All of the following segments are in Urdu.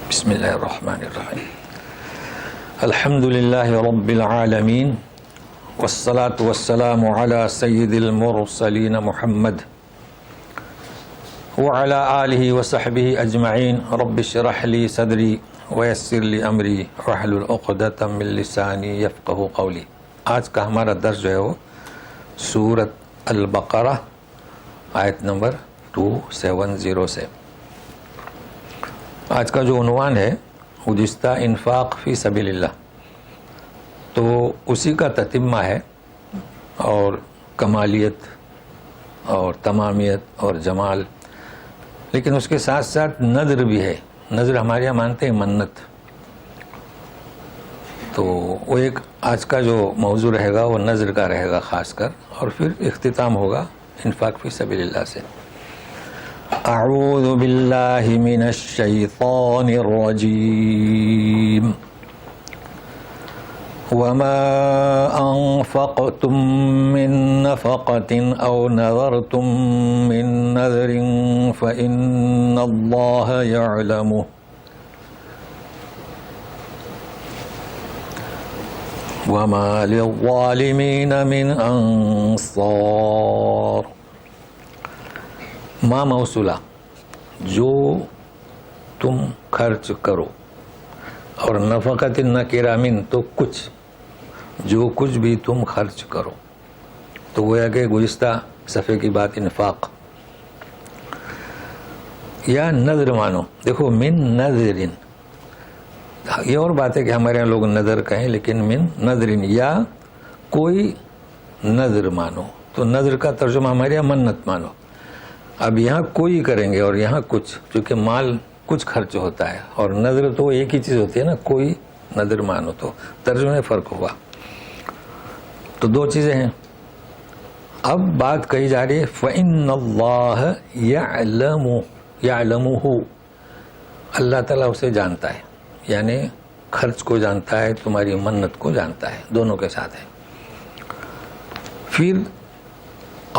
بسم اللہ الرحمن الرحیم الحمد للہ رب العالمین والصلاة والسلام علی سید المرسلین محمد وعلى آلہ وصحبہ اجمعین رب اشرح لی صدری ویسر لی امری واحلل عقدۃ من لسانی یفقہوا قولی۔ آج کا ہمارا درس جو ہے وہ سورۃ البقرہ آیت نمبر 270 سے۔ آج کا جو عنوان ہے گزشتہ انفاق فی سبیل اللہ، تو اسی کا تتمہ ہے، اور کمالیت اور تمامیت اور جمال، لیکن اس کے ساتھ ساتھ نذر بھی ہے۔ نذر ہمارے یہاں مانتے ہیں منت، تو وہ ایک آج کا جو موضوع رہے گا وہ نذر کا رہے گا خاص کر، اور پھر اختتام ہوگا انفاق فی سبیل اللہ سے۔ اعوذ باللہ من الشیطان الرجیم وما انفقتم من نفقة او نذرتم من نذر فإن اللہ یعلمہ وما للظالمین من انصار۔ ما موصولہ، جو تم خرچ کرو، اور نفقت نکرہ من، تو کچھ، جو کچھ بھی تم خرچ کرو، تو گویا کہ گزشتہ صفحے کی بات انفاق یا نذر مانو۔ دیکھو من نذرن، یہ اور بات ہے کہ ہمارے یہاں لوگ نذر کہیں، لیکن من نذرن یا کوئی نذر مانو، تو نذر کا ترجمہ ہمارے یہاں منت مانو۔ اب یہاں کوئی کریں گے اور یہاں کچھ، چونکہ مال کچھ خرچ ہوتا ہے، اور نذر تو ایک ہی چیز ہوتی ہے نا، کوئی نذر مانو، تو ترجمے میں فرق ہوا۔ تو دو چیزیں ہیں۔ اب بات کہی جا رہی ہے فَإِنَّ اللَّهَ يَعْلَمُهُ، اللہ تعالیٰ اسے جانتا ہے، یعنی خرچ کو جانتا ہے، تمہاری منت کو جانتا ہے، دونوں کے ساتھ ہے۔ پھر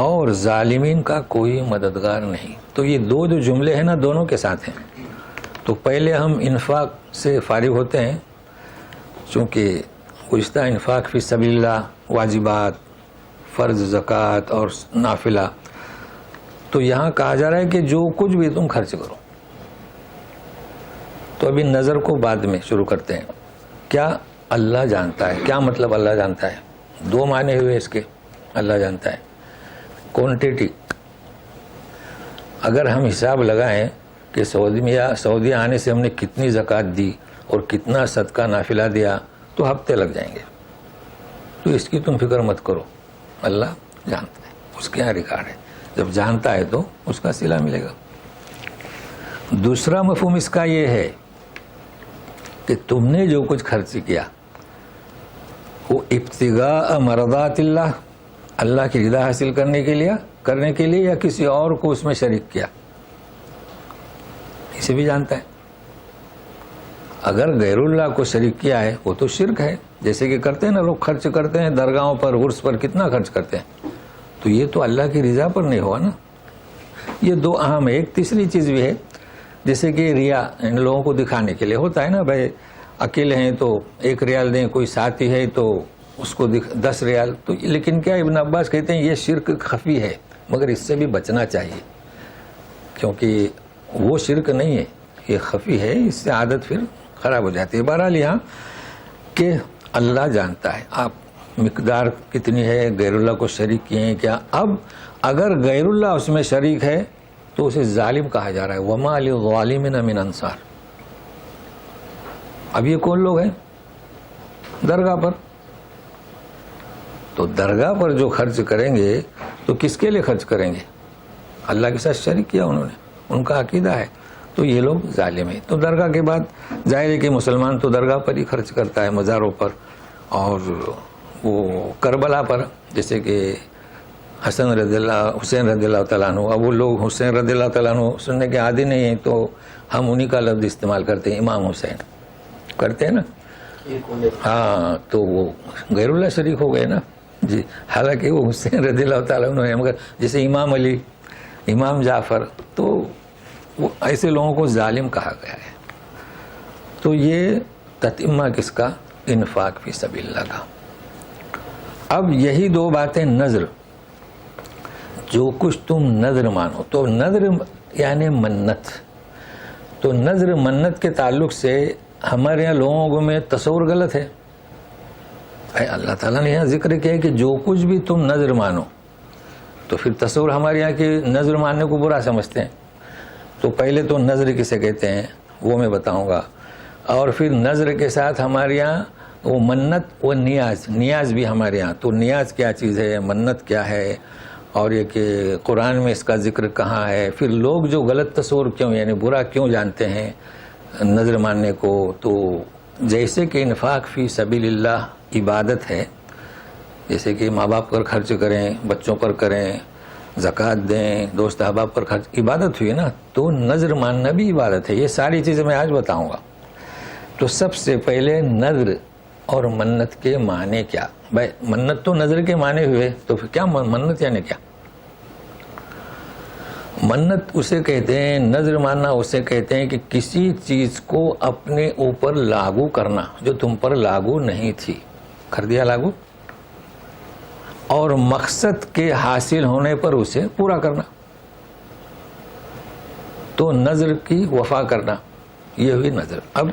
اور ظالمین کا کوئی مددگار نہیں۔ تو یہ دو جو جملے ہیں نا، دونوں کے ساتھ ہیں۔ تو پہلے ہم انفاق سے فارغ ہوتے ہیں، چونکہ گزشتہ انفاق فی سبیل اللہ، واجبات، فرض، زکوٰۃ اور نافلہ، تو یہاں کہا جا رہا ہے کہ جو کچھ بھی تم خرچ کرو۔ تو ابھی نظر کو بعد میں شروع کرتے ہیں۔ کیا اللہ جانتا ہے؟ کیا مطلب اللہ جانتا ہے؟ دو معنی ہوئے اس کے۔ اللہ جانتا ہے کوانٹیٹی، اگر ہم حساب لگائیں کہ سعودی آنے سے ہم نے کتنی زکوٰۃ دی اور کتنا صدقہ نافلہ دیا، تو ہفتے لگ جائیں گے۔ تو اس کی تم فکر مت کرو، اللہ جانتا ہے، اس کے یہاں ریکارڈ ہے، جب جانتا ہے تو اس کا صلہ ملے گا۔ دوسرا مفہوم اس کا یہ ہے کہ تم نے جو کچھ خرچ کیا وہ ابتغاء مرضات اللہ، اللہ کی رضا حاصل کرنے کے لیے یا کسی اور کو اس میں شریک کیا، اسے بھی جانتا ہے۔ اگر غیر اللہ کو شریک کیا ہے وہ تو شرک ہے، جیسے کہ کرتے ہیں نا لوگ، خرچ کرتے ہیں درگاہوں پر، عرس پر کتنا خرچ کرتے ہیں، تو یہ تو اللہ کی رضا پر نہیں ہوا نا۔ یہ دو اہم ہے۔ ایک تیسری چیز بھی ہے، جیسے کہ ریا، ان لوگوں کو دکھانے کے لیے ہوتا ہے نا، بھائی اکیلے ہیں تو 1 ریال دیں، کوئی ساتھی ہے تو اس کو 10 ریال، تو لیکن کیا ابن عباس کہتے ہیں یہ شرک خفی ہے، مگر اس سے بھی بچنا چاہیے، کیونکہ وہ شرک نہیں ہے، یہ خفی ہے، اس سے عادت پھر خراب ہو جاتی ہے۔ بہرحال یہاں کہ اللہ جانتا ہے آپ مقدار کتنی ہے، غیر اللہ کو شریک کیے ہیں کیا۔ اب اگر غیر اللہ اس میں شریک ہے تو اسے ظالم کہا جا رہا ہے، وَمَا لِلظَّالِمِينَ مِنْ أَنصَارٍ۔ اب یہ کون لوگ ہیں؟ درگاہ پر۔ تو درگاہ پر جو خرچ کریں گے تو کس کے لیے خرچ کریں گے؟ اللہ کے ساتھ شریک کیا انہوں نے، ان کا عقیدہ ہے، تو یہ لوگ ظالم ہیں۔ تو درگاہ کے بعد ظاہر ہے کہ مسلمان تو درگاہ پر ہی خرچ کرتا ہے، مزاروں پر، اور وہ کربلا پر، جیسے کہ حسین رضی اللہ تعالیٰ عنہ۔ اب وہ لوگ حسین رضی اللہ تعالیٰ عنہ سننے کے عادی نہیں ہیں، تو ہم انہی کا لفظ استعمال کرتے ہیں، امام حسین کرتے ہیں نا۔ ہاں، تو وہ غیر اللہ شریک ہو گئے نا جی، حالانکہ وہ حسین رضی اللہ تعالیٰ عنہ ہیں، مگر جیسے امام علی، امام جعفر، تو وہ ایسے لوگوں کو ظالم کہا گیا ہے۔ تو یہ تتمہ کس کا؟ انفاق فی سبیل اللہ کا۔ اب یہی دو باتیں، نذر، جو کچھ تم نذر مانو، تو نذر یعنی منت، تو نذر منت کے تعلق سے ہمارے یہاں لوگوں میں تصور غلط ہے۔ اللہ تعالیٰ نے یہاں ذکر کیا ہے کہ جو کچھ بھی تم نذر مانو، تو پھر تصور ہمارے یہاں کہ نذر ماننے کو برا سمجھتے ہیں۔ تو پہلے تو نذر کسے کہتے ہیں وہ میں بتاؤں گا، اور پھر نذر کے ساتھ ہمارے یہاں وہ منت و نیاز بھی ہمارے یہاں، تو نیاز کیا چیز ہے، منت کیا ہے، اور یہ کہ قرآن میں اس کا ذکر کہاں ہے، پھر لوگ جو غلط تصور کیوں یعنی برا کیوں جانتے ہیں نذر ماننے کو۔ تو جیسے کہ انفاق فی سبیل اللہ عبادت ہے، جیسے کہ ماں باپ پر خرچ کریں، بچوں پر کریں، زکوٰۃ دیں، دوست احباب پر خرچ، عبادت ہوئی نا، تو نذر ماننا بھی عبادت ہے۔ یہ ساری چیزیں میں آج بتاؤں گا۔ تو سب سے پہلے نذر اور منت کے معنی کیا؟ بھائی منت تو نذر کے معنی ہوئے، تو پھر کیا منت یعنی کیا؟ منت اسے کہتے ہیں، نذر ماننا اسے کہتے ہیں کہ کسی چیز کو اپنے اوپر لاگو کرنا جو تم پر لاگو نہیں تھی، کر دیا لاگو، اور مقصد کے حاصل ہونے پر اسے پورا کرنا، تو نذر کی وفا کرنا، یہ ہوئی نذر۔ اب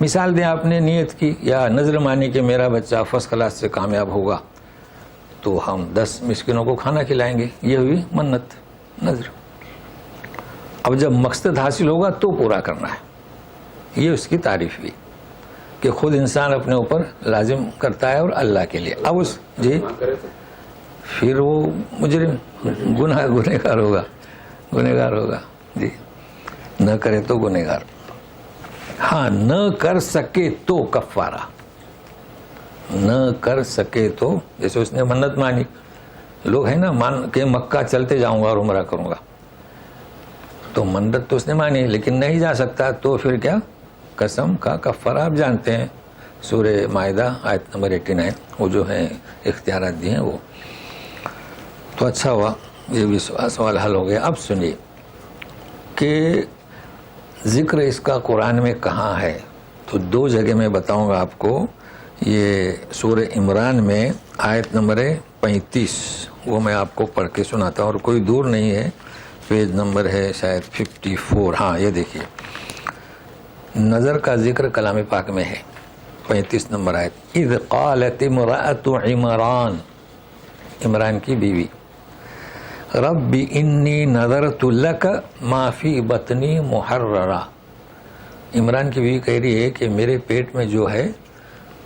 مثال دیں، آپ نے نیت کی یا نذر مانی کہ میرا بچہ فرسٹ کلاس سے کامیاب ہوگا تو ہم 10 مسکینوں کو کھانا کھلائیں گے، یہ ہوئی منت، نذر۔ اب جب مقصد حاصل ہوگا تو پورا کرنا ہے، یہ اس کی تعریف ہوئی کہ خود انسان اپنے اوپر لازم کرتا ہے اور اللہ کے لیے۔ اب اس جی پھر وہ مجرم گنہگار ہوگا جی، نہ کرے تو گنہگار۔ ہاں، نہ کر سکے تو کفارہ، نہ کر سکے تو، جیسے اس نے منت مانی، لوگ ہیں نا مان کے مکہ چلتے جاؤں گا اور عمرہ کروں گا، تو منت تو اس نے مانی لیکن نہیں جا سکتا، تو پھر کیا؟ قسم کا کفارہ۔ آپ جانتے ہیں سورہ مائدہ آیت نمبر 89، وہ جو ہیں اختیارات دیے ہیں وہ۔ تو اچھا ہوا، یہ بھی سوال حل ہو گیا۔ اب سنیے کہ ذکر اس کا قرآن میں کہاں ہے، تو 2 جگہ میں بتاؤں گا آپ کو۔ یہ سورہ عمران میں آیت نمبر 35، وہ میں آپ کو پڑھ کے سناتا ہوں، اور کوئی دور نہیں ہے، پیج نمبر ہے شاید 54۔ ہاں یہ دیکھیے، نظر کا ذکر کلام پاک میں ہے، 35 نمبر آیت۔ اذ قالت امرأۃ عمران، عمران کی بیوی، رب انی نذرت لک ما فی بطنی محررا، عمران کی بیوی کہہ رہی ہے کہ میرے پیٹ میں جو ہے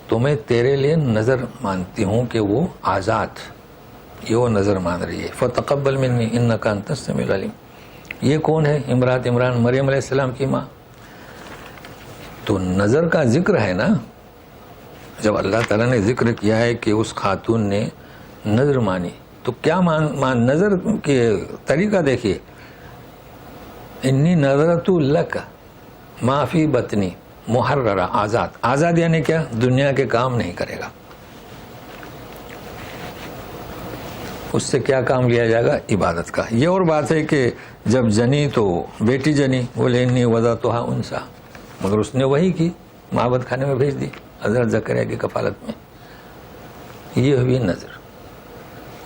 تو میں تیرے لیے نظر مانتی ہوں کہ وہ آزاد، یہ وہ نظر مان رہی ہے۔ فتقبل منی انک انت السمیع العلیم۔ یہ کون ہے؟ امرات عمران، مریم علیہ السلام کی ماں۔ تو نظر کا ذکر ہے نا، جب اللہ تعالیٰ نے ذکر کیا ہے کہ اس خاتون نے نظر مانی، تو کیا نظر کے طریقہ دیکھیے، انی نذرت لک ما فی بطنی محررہ، آزاد۔ آزاد یعنی کیا؟ دنیا کے کام نہیں کرے گا، اس سے کیا کام لیا جائے گا؟ عبادت کا۔ یہ اور بات ہے کہ جب جنی تو بیٹی جنی، بولے انی وضعتھا انثی، مگر اس نے وہی کی، معبد خانے میں بھیج دی حضرت زکریا کی کفالت میں، یہ ہوئی نظر۔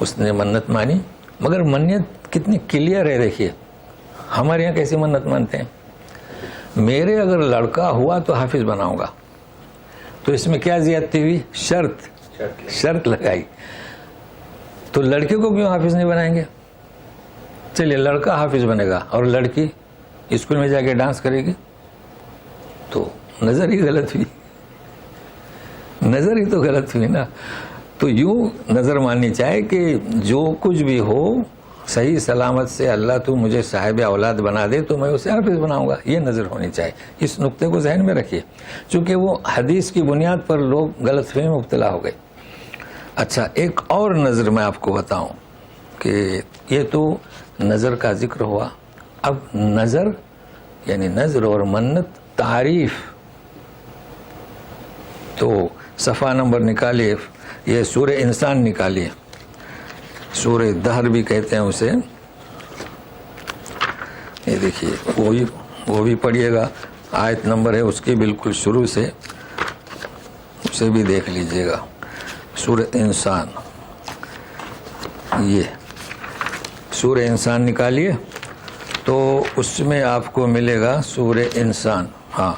اس نے منت مانی، مگر منت کتنی کلیئر ہے، دیکھیے ہمارے یہاں کیسی منت مانتے ہیں، میرے اگر لڑکا ہوا تو حافظ بناؤں گا، تو اس میں کیا زیادتی ہوئی؟ شرط لگائی، تو لڑکے کو کیوں حافظ نہیں بنائیں گے؟ چلیے لڑکا حافظ بنے گا اور لڑکی اسکول میں جا کے ڈانس کرے گی، تو نظر ہی غلط ہوئی، نظر ہی تو غلط ہوئی نا۔ تو یوں نظر ماننی چاہے کہ جو کچھ بھی ہو صحیح سلامت سے اللہ تو مجھے صاحب اولاد بنا دے تو میں اسے حافظ بناؤں گا، یہ نظر ہونی چاہیے۔ اس نقطے کو ذہن میں رکھیے، چونکہ وہ حدیث کی بنیاد پر لوگ غلط فہمی میں مبتلا ہو گئے۔ اچھا، ایک اور نظر میں آپ کو بتاؤں کہ یہ تو نظر کا ذکر ہوا، اب نظر یعنی نظر اور منت تعریف، تو صفحہ نمبر نکالیے، یہ سورہ انسان نکالیے، سورہ دہر بھی کہتے ہیں اسے، یہ دیکھیے وہ بھی پڑھیے گا، آیت نمبر ہے اس کی بالکل شروع سے، اسے بھی دیکھ لیجئے گا. سورہ انسان، یہ سورہ انسان نکالیے تو اس میں آپ کو ملے گا سورہ انسان. ہاں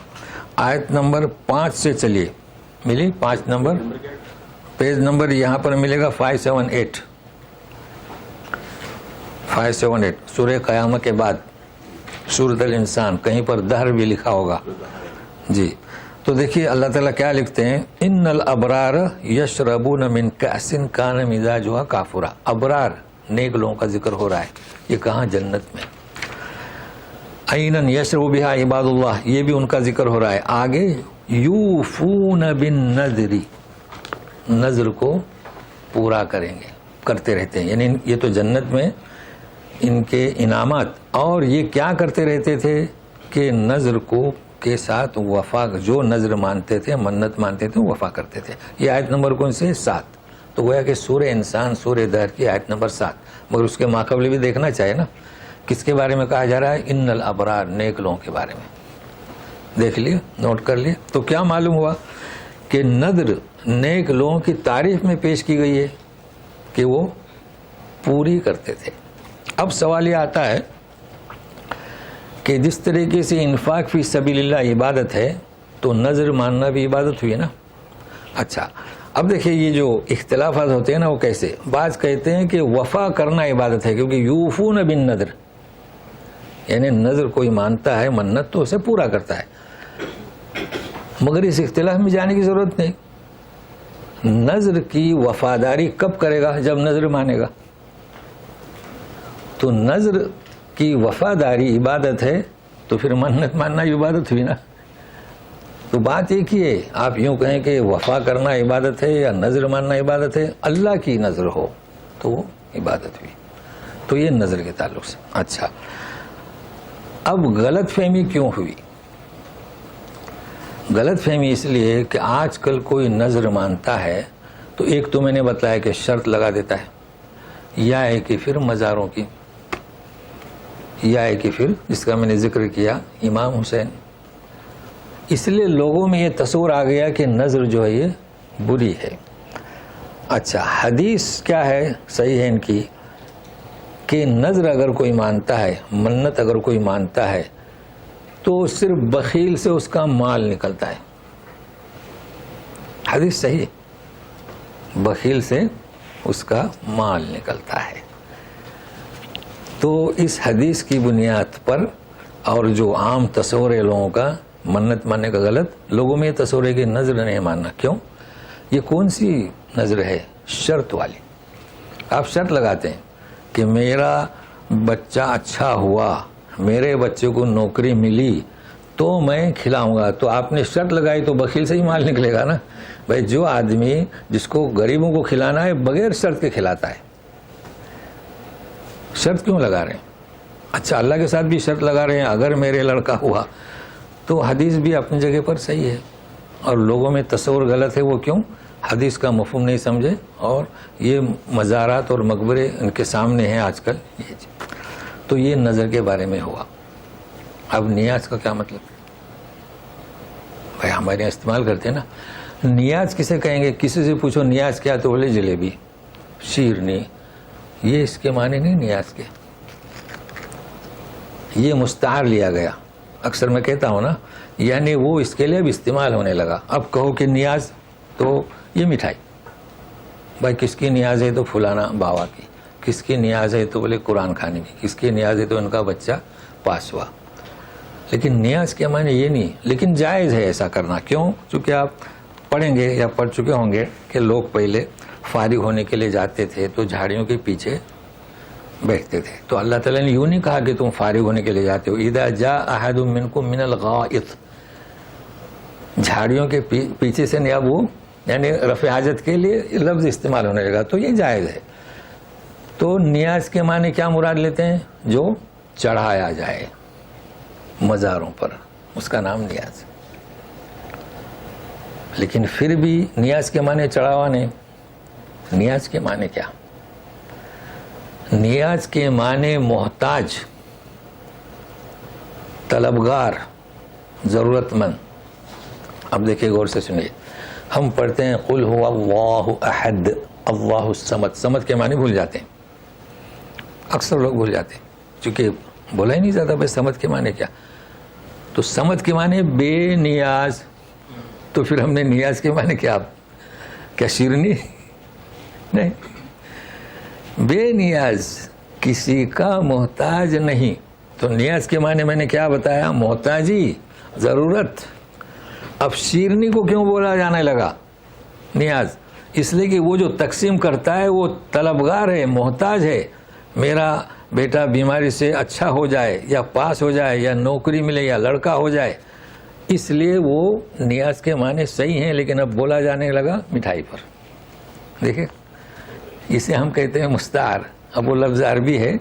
آیت نمبر 5 سے چلیے. ملی 5 نمبر، پیج نمبر یہاں پر ملے گا 578. 578 سورہ قیامت کے بعد سورۃ الانسان، کہیں پر دہر بھی لکھا ہوگا. جی تو دیکھیے اللہ تعالیٰ کیا لکھتے ہیں، ان الابرار یشربون من کأس کان مزاجها کافورا. ابرار نیک لوگوں کا ذکر ہو رہا ہے. یہ کہاں؟ جنت میں. عینن یشرب بہا عباد اللہ، یہ بھی ان کا ذکر ہو رہا ہے. آگے یوفون بالنذر، نذر کو پورا کریں گے، کرتے رہتے ہیں. یعنی یہ تو جنت میں ان کے انعامات. اور یہ کیا کرتے رہتے تھے کہ نذر کو کے ساتھ وفا، جو نذر مانتے تھے، منت مانتے تھے، وفا کرتے تھے. یہ آیت نمبر کون سے؟ 7. تو گویا کہ سورہ انسان سورہ دہر کی آیت نمبر 7. مگر اس کے ماقبل بھی دیکھنا چاہیے نا، کس کے بارے میں کہا جا رہا ہے؟ ان الابرار، نیک لوگوں کے بارے میں. دیکھ لیے، نوٹ کر لیے. تو کیا معلوم ہوا کہ نذر نیک لوگوں کی تعریف میں پیش کی گئی ہے کہ وہ پوری کرتے تھے. اب سوال یہ آتا ہے کہ جس طریقے سے انفاق فی سبیل اللہ عبادت ہے تو نذر ماننا بھی عبادت ہوئی نا. اچھا اب دیکھیں یہ جو اختلافات ہوتے ہیں نا وہ کیسے. بعض کہتے ہیں کہ وفا کرنا عبادت ہے کیونکہ یوفون بالنذر، یعنی نذر کوئی مانتا ہے منت تو اسے پورا کرتا ہے. مگر اس اختلاف میں جانے کی ضرورت نہیں. نذر کی وفاداری کب کرے گا؟ جب نذر مانے گا. تو نذر کی وفاداری عبادت ہے تو پھر منت ماننا عبادت ہوئی نا. تو بات ایک ہی ہے. آپ یوں کہیں کہ وفا کرنا عبادت ہے یا نذر ماننا عبادت ہے، اللہ کی نذر ہو تو وہ عبادت ہوئی. تو یہ نذر کے تعلق سے. اچھا اب غلط فہمی کیوں ہوئی؟ غلط فہمی اس لیے کہ آج کل کوئی نذر مانتا ہے تو ایک تو میں نے بتایا کہ شرط لگا دیتا ہے، یا ہے کہ پھر مزاروں کی، یا ہے کہ پھر جس کا میں نے ذکر کیا امام حسین. اس لیے لوگوں میں یہ تصور آ گیا کہ نذر جو ہے یہ بری ہے. اچھا حدیث کیا ہے صحیح ہے ان کی کہ نذر اگر کوئی مانتا ہے، منت اگر کوئی مانتا ہے تو صرف بخیل سے اس کا مال نکلتا ہے. حدیث صحیح ہے، بخیل سے اس کا مال نکلتا ہے. تو اس حدیث کی بنیاد پر اور جو عام تصور ہے لوگوں کا منت ماننے کا غلط، لوگوں میں یہ تصور ہے کہ نذر نہیں ماننا. کیوں؟ یہ کون سی نذر ہے؟ شرط والی. آپ شرط لگاتے ہیں کہ میرا بچہ اچھا ہوا، میرے بچے کو نوکری ملی تو میں کھلاؤں گا. تو آپ نے شرط لگائی تو بخیل سے ہی مال نکلے گا نا. بھائی جو آدمی جس کو غریبوں کو کھلانا ہے بغیر شرط کے کھلاتا ہے، شرط کیوں لگا رہے ہیں؟ اچھا اللہ کے ساتھ بھی شرط لگا رہے ہیں اگر میرے لڑکا ہوا. تو حدیث بھی اپنی جگہ پر صحیح ہے اور لوگوں میں تصور غلط ہے. وہ کیوں؟ حدیث کا مفہوم نہیں سمجھے اور یہ مزارات اور مقبرے ان کے سامنے ہیں آج کل. تو یہ نظر کے بارے میں ہوا. اب نیاز کا کیا مطلب؟ بھائی ہمارے یہاں استعمال کرتے ہیں نا. نیاز کسے کہیں گے؟ کسی سے پوچھو نیاز کیا تو بولے جلیبی، شیرنی. یہ اس کے معنی نہیں نیاز کے. یہ مستعار لیا گیا. اکثر میں کہتا ہوں نا، یعنی وہ اس کے لیے اب استعمال ہونے لگا. اب کہو کہ نیاز تو یہ مٹھائی. بھائی کس کی نیاز ہے تو فلانا باوا کی، کس کی نیاز ہے تو بولے قرآن کھانے کی، کس کی نیاز ہے تو ان کا بچہ پاس ہوا. لیکن نیاز کے معنی یہ نہیں. لیکن جائز ہے ایسا کرنا. کیوں؟ چونکہ آپ پڑھیں گے یا پڑھ چکے ہوں گے کہ لوگ پہلے فارغ ہونے کے لیے جاتے تھے تو جھاڑیوں کے پیچھے بیٹھتے تھے. تو اللہ تعالیٰ نے یوں نہیں کہا کہ تم فارغ ہونے کے لیے جاتے ہو. اذا جاء احد منکم من الغائط، جھاڑیوں کے پیچھے سے نہیں. اب وہ یعنی رفع حاجت کے لیے لفظ استعمال ہونے لگا تو یہ جائز ہے. تو نیاز کے معنی کیا مراد لیتے ہیں؟ جو چڑھایا جائے مزاروں پر، اس کا نام نیاز. لیکن پھر بھی نیاز کے معنی چڑھاوا نہیں. نیاز کے معنی کیا؟ نیاز کے معنی محتاج، طلبگار، ضرورت مند. اب دیکھیے غور سے سنیے, ہم پڑھتے ہیں قل هو اللہ احد اللہ الصمد, صمد کے معنی بھول جاتے ہیں, اکثر لوگ بھول جاتے ہیں چونکہ بولا ہی نہیں جاتا بھائی صمد کے معنی کیا. تو صمد کے معنی بے نیاز, تو پھر ہم نے نیاز کے معنی کیا شیرنی نہیں, بے نیاز کسی کا محتاج نہیں. تو نیاز کے معنی میں نے کیا بتایا, محتاجی, ضرورت. اب شیرنی کو کیوں بولا جانے لگا نیاز؟ اس لیے کہ وہ جو تقسیم کرتا ہے وہ طلبگار ہے, محتاج ہے. میرا بیٹا بیماری سے اچھا ہو جائے یا پاس ہو جائے یا نوکری ملے یا لڑکا ہو جائے, اس لیے وہ نیاز کے معنی صحیح ہیں, لیکن اب بولا جانے لگا مٹھائی پر. دیکھیں اسے ہم کہتے ہیں مستعار. اب وہ لفظ عربی ہے,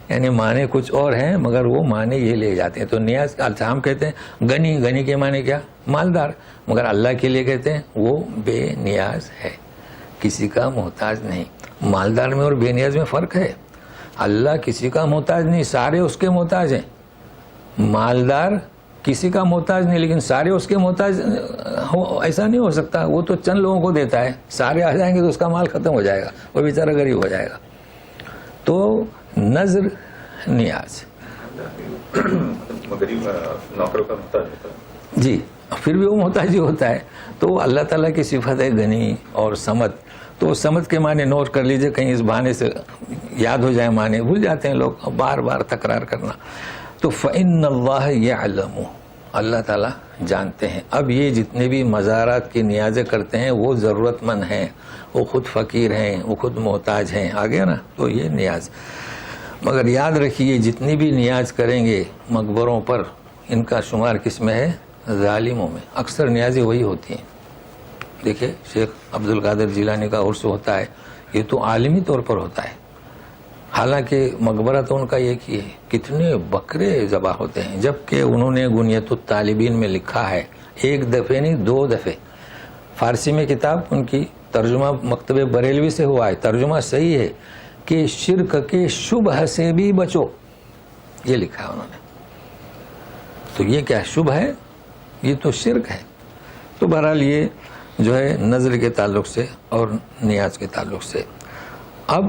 یعنی معنی کچھ اور ہیں مگر وہ معنی یہ لے جاتے ہیں. تو نیاز اچھا ہم کہتے ہیں غنی, غنی کے معنی کیا, مالدار, مگر اللہ کے لیے کہتے ہیں وہ بے نیاز ہے, کسی کا محتاج نہیں. مالدار میں اور بے نیاز میں فرق ہے. اللہ کسی کا محتاج نہیں, سارے اس کے محتاج ہیں. مالدار کسی کا محتاج نہیں لیکن سارے اس کے محتاج ایسا نہیں ہو سکتا. وہ تو چند لوگوں کو دیتا ہے, سارے آ جائیں گے تو اس کا مال ختم ہو جائے گا, وہ بیچارہ غریب ہو جائے گا. تو نظر نیاز جی, پھر بھی وہ محتاج ہی ہوتا ہے. تو اللہ تعالیٰ کی صفت ہے غنی اور صمد. تو صمد کے معنی نوٹ کر لیجئے, کہیں اس بہانے سے یاد ہو جائے, معنی بھول جاتے ہیں لوگ بار بار تکرار کرنا. تو فإن اللہ یعلم, اللہ تعالیٰ جانتے ہیں. اب یہ جتنے بھی مزارات کی نیازیں کرتے ہیں وہ ضرورت مند ہیں, وہ خود فقیر ہیں, وہ خود محتاج ہیں. آگے نا, تو یہ نیاز. مگر یاد رکھیے جتنی بھی نیاز کریں گے مقبروں پر, ان کا شمار کس میں ہے, ظالموں میں. اکثر نیازیں وہی ہوتی ہیں. دیکھیں شیخ عبد القادر جیلانی کا عرس ہوتا ہے, یہ تو عالمی طور پر ہوتا ہے, حالانکہ مقبرہ تو ان کا ایک ہی ہے. کتنے بکرے ذبح ہوتے ہیں, جبکہ انہوں نے غنیت الطالبین میں لکھا ہے, ایک دفعہ نہیں 2 دفعے. فارسی میں کتاب ان کی ترجمہ مکتبہ بریلوی سے ہوا ہے, ترجمہ صحیح ہے کہ شرک کے شبہ سے بھی بچو, یہ لکھا ہے انہوں نے. تو یہ کیا شبہ ہے, یہ تو شرک ہے. تو بہرحال یہ جو ہے نظر کے تعلق سے اور نیاز کے تعلق سے. اب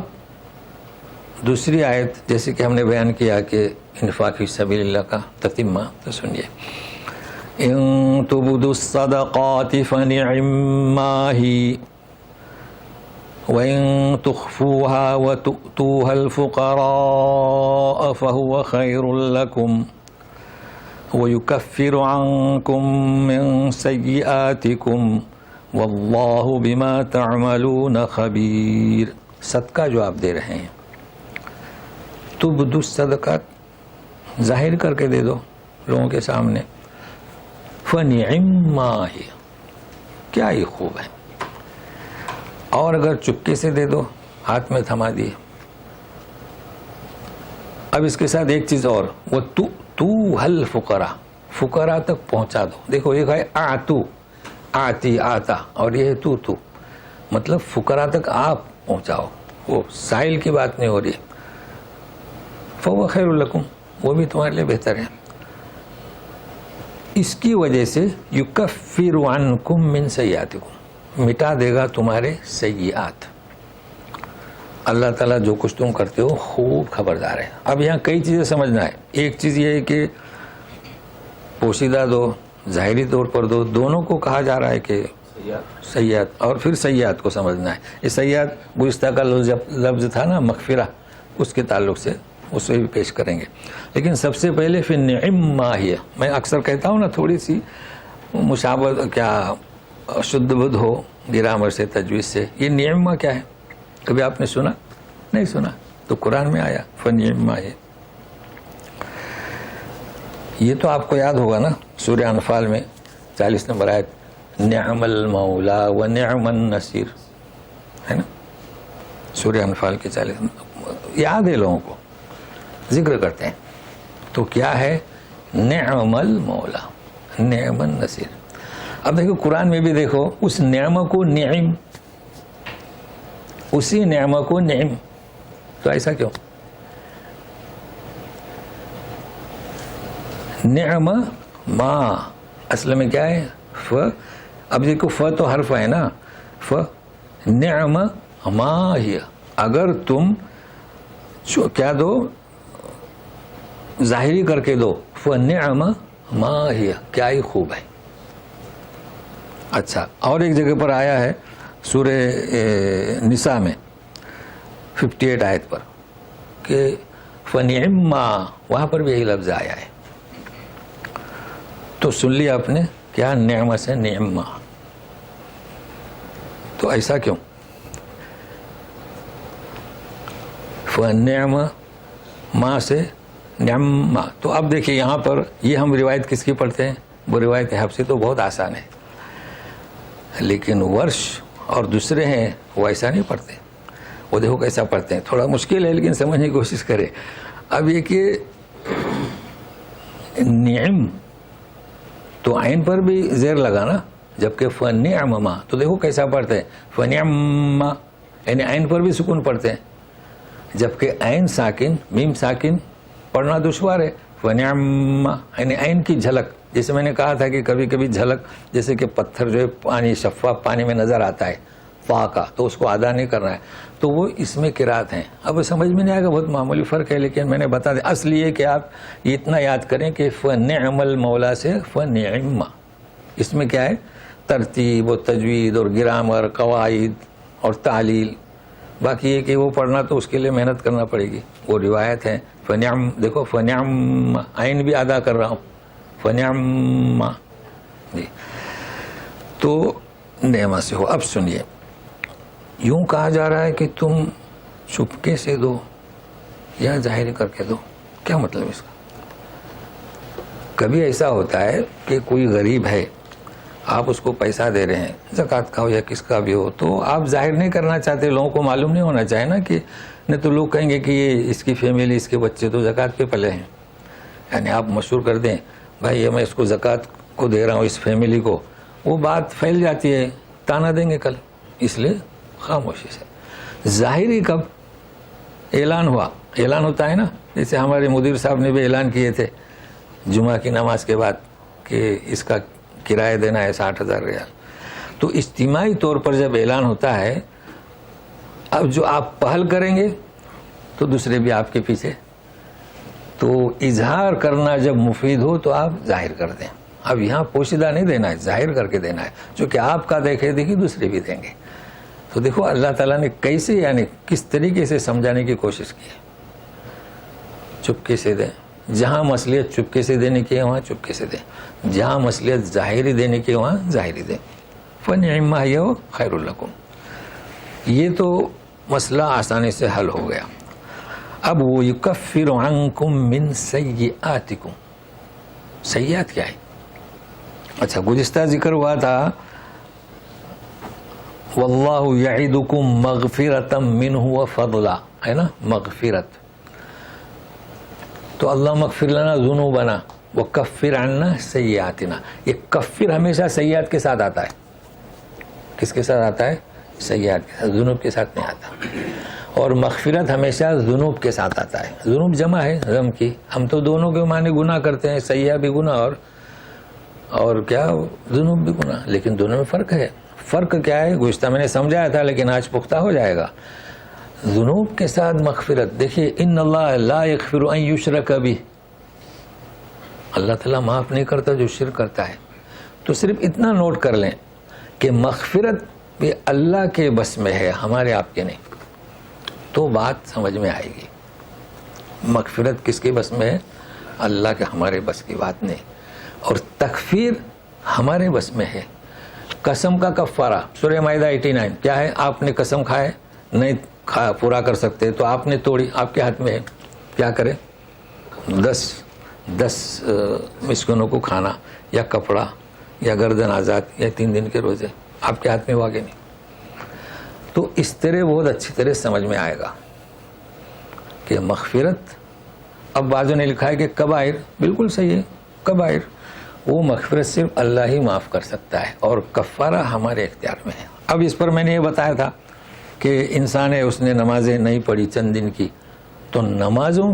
دوسری آیت جیسے کہ ہم نے بیان کیا کہ انفاق فی سبیل اللہ کا تتمہ, تو سنیے, ان تبدوا الصدقات فنعما هی وَإِن تُخْفُوهَا وَتُؤْتُوهَا الْفُقَرَاءَ فَهُوَ خَيْرٌ لَكُمْ وَيُكَفِّرُ عَنْكُمْ مِنْ سَيِّئَاتِكُمْ وَاللَّهُ بِمَا تَعْمَلُونَ خَبِيرٌ. صدقہ جو آپ دے رہے ہیں, تبدو الصدقات, ظاہر کر کے دے دو لوگوں کے سامنے. فَنِعِمَّا ہی, کیا ہی خوب ہے. اور اگر چپکے سے دے دو, ہاتھ میں تھما دیے. اب اس کے ساتھ ایک چیز اور, وہ تو حل فقرا, فقرا تک پہنچا دو. دیکھو ایک ہے آتو, آتی, آتا, اور یہ ہے تو, مطلب فقرا تک آپ پہنچاؤ. وہ سائل کی بات نہیں ہو رہی. فہو خیر لکم, وہ بھی تمہارے لیے بہتر ہے. اس کی وجہ سے یکفر عنکم من سیئاتکم, مٹا دے گا تمہارے سیئات. اللہ تعالیٰ جو کچھ تم کرتے ہو خوب خبردار ہے. اب یہاں کئی چیزیں سمجھنا ہے. ایک چیز یہ ہے کہ پوشیدہ دو, ظاہری طور پر دو, دونوں کو کہا جا رہا ہے کہ سیئات, اور پھر سیئات کو سمجھنا ہے. یہ سیئات گزشتہ کا لفظ تھا نا مغفرہ, اس کے تعلق سے اسے بھی پیش کریں گے. لیکن سب سے پہلے پھر نعمہ ہی. میں اکثر کہتا ہوں نا, تھوڑی سی مشابہت کیا شدھ بدھ ہو گرامر سے, تجویز سے. یہ نعمہ کیا ہے, کبھی آپ نے سنا نہیں سنا؟ تو قرآن میں آیا فنعمہ. یہ تو آپ کو یاد ہوگا نا, سورہ انفال میں 40 نمبر آیت, نعم المولا و نعم النصیر, ہے نا. سورہ انفال کے 40 یاد ہے لوگوں کو, ذکر کرتے ہیں. تو کیا ہے, نعم المولا نعم النصیر. اب دیکھو قرآن میں بھی دیکھو, اس نعمہ کو نعم, اسی نعمہ کو نعم. تو ایسا کیوں؟ نعمہ ما اصل میں کیا ہے ف. اب دیکھو ف تو حرف ہے نا, ف نعم ما ہی, اگر تم کیا دو ظاہری کر کے دو, فنعم ما ہی, کیا ہی خوب ہے. اچھا, اور ایک جگہ پر آیا ہے سورہ نساء میں 58 آیت پر کہ فنعم ما, وہاں پر بھی یہی لفظ آیا ہے. تو سن لیا آپ نے کیا, نعمہ سے نعم ما, تو ایسا کیوں؟ فنعم ما سے نعم ما. تو اب دیکھیے یہاں پر یہ ہم روایت کس کی پڑھتے ہیں, وہ روایت حفصی تو بہت آسان ہے, لیکن ورش اور دوسرے ہیں وہ ایسا نہیں پڑھتے. وہ دیکھو کیسا پڑھتے ہیں, تھوڑا مشکل ہے لیکن سمجھنے کی کوشش کرے. اب یہ کہ نعم تو عین پر بھی زیر لگا نا, جبکہ فنعم ما تو دیکھو کیسا پڑھتے ہیں, فنعم ما, یعنی عین پر بھی سکون پڑھتے ہیں, جبکہ عین ساکن میم ساکن پڑھنا دشوار ہے. فنعم ما یعنی عین کی جھلک, جیسے میں نے کہا تھا کہ کبھی کبھی جھلک, جیسے کہ پتھر جو ہے پانی شفاف پانی میں نظر آتا ہے فا کا, تو اس کو ادا نہیں کرنا ہے, تو وہ اس میں قرات ہیں. اب سمجھ میں نہیں آئے گا, بہت معمولی فرق ہے, لیکن میں نے بتا دیا. اصل یہ کہ آپ یہ اتنا یاد کریں کہ فنعم المولا سے فنعم, اس میں کیا ہے ترتیب و تجوید اور گرامر قواعد اور تعلیل. باقی یہ کہ وہ پڑھنا تو اس کے لیے محنت کرنا پڑے گی. وہ روایت ہے فنعم, دیکھو فنعم عین بھی ادا کر رہا ہوں, فنعم جی, تو نعمہ سے ہو. اب سنیے, یوں کہا جا رہا ہے کہ تم چپکے سے دو یا ظاہر کر کے دو, کیا مطلب اس کا؟ کبھی ایسا ہوتا ہے کہ کوئی غریب ہے, آپ اس کو پیسہ دے رہے ہیں, زکوٰۃ کا ہو یا کس کا بھی ہو, تو آپ ظاہر نہیں کرنا چاہتے, لوگوں کو معلوم نہیں ہونا چاہیے نا, کہ نہیں تو لوگ کہیں گے کہ یہ اس کی فیملی اس کے بچے تو زکوٰۃ پہ پلے ہیں. یعنی آپ مشہور کر دیں بھائی یہ میں اس کو زکوٰۃ کو دے رہا ہوں اس فیملی کو, وہ بات پھیل جاتی ہے, تانا دیں گے کل, اس لیے خاموشی سے. ظاہری کب اعلان ہوا, اعلان ہوتا ہے نا, جیسے ہمارے مدیر صاحب نے بھی اعلان کیے تھے جمعہ کی نماز کے بعد کہ اس کا کرایہ دینا ہے 60,000 ریال. تو اجتماعی طور پر جب اعلان ہوتا ہے, اب جو آپ پہل کریں گے تو دوسرے بھی آپ کے پیچھے. تو اظہار کرنا جب مفید ہو تو آپ ظاہر کر دیں. اب یہاں پوشیدہ نہیں دینا ہے, ظاہر کر کے دینا ہے, جو کہ آپ کا دیکھے دیکھی دوسرے بھی دیں گے. تو دیکھو اللہ تعالیٰ نے کیسے یعنی کس طریقے سے سمجھانے کی کوشش کی ہے. چپکے سے دیں, جہاں مصلحت چپکے سے دینے کی ہے وہاں چپکے سے دیں, جہاں مصلحت ظاہری دینے کی ہے وہاں ظاہری دیں. فنعم ما ہی خیر لکم. یہ تو مسئلہ آسانی سے حل ہو گیا. اب وہ یکفر عنکم من سیئاتکم. سیئات کیا ہے؟ اچھا, گزشتہ ذکر ہوا تھا واللہ یعدکم مغفرتا منہ وفضلا, ہے نا, مغفرت. تو اللہ مغفر لنا ذنوبنا وکفر عنا سیئاتنا. یہ کفر ہمیشہ سیئات کے ساتھ آتا ہے. کس کے ساتھ آتا ہے؟ سیئات کے ساتھ, ذنوب کے ساتھ نہیں آتا. اور مغفرت ہمیشہ ذنوب کے ساتھ آتا ہے. ذنوب جمع ہے ذم کی, ہم تو دونوں کے معنی گناہ کرتے ہیں, سیئہ بھی گناہ اور کیا ذنوب بھی گناہ, لیکن دونوں میں فرق ہے. فرق کیا ہے گزشتہ میں نے سمجھایا تھا, لیکن آج پختہ ہو جائے گا. ذنوب کے ساتھ مغفرت, دیکھیے ان اللہ لا یغفر ان یشرک بہ, اللہ تعالیٰ معاف نہیں کرتا جو شرک کرتا ہے. تو صرف اتنا نوٹ کر لیں کہ مغفرت بھی اللہ کے بس میں ہے, ہمارے آپ کے نہیں, تو بات سمجھ میں آئے گی. مغفرت کس کے بس میں ہے؟ اللہ کے, ہمارے بس کی بات نہیں. اور تکفیر ہمارے بس میں ہے. قسم کا کفارہ سورہ مائدہ 89 کیا ہے؟ آپ نے قسم کھائے, نہیں پورا کر سکتے تو آپ نے توڑی, آپ کے ہاتھ میں ہے, کیا کرے؟ 10 مسکینوں کو کھانا یا کپڑا یا گردن آزاد یا 3 دن کے روزے, آپ کے ہاتھ میں واقع نہیں. تو اس طرح بہت اچھی طرح سمجھ میں آئے گا کہ مغفرت. اب بعضوں نے لکھا ہے کہ کبائر, بالکل صحیح ہے, کبائر وہ مغفرت صرف اللہ ہی معاف کر سکتا ہے, اور کفارہ ہمارے اختیار میں ہے. اب اس پر میں نے یہ بتایا تھا کہ انسان ہے, اس نے نمازیں نہیں پڑھی چند دن کی, تو نمازوں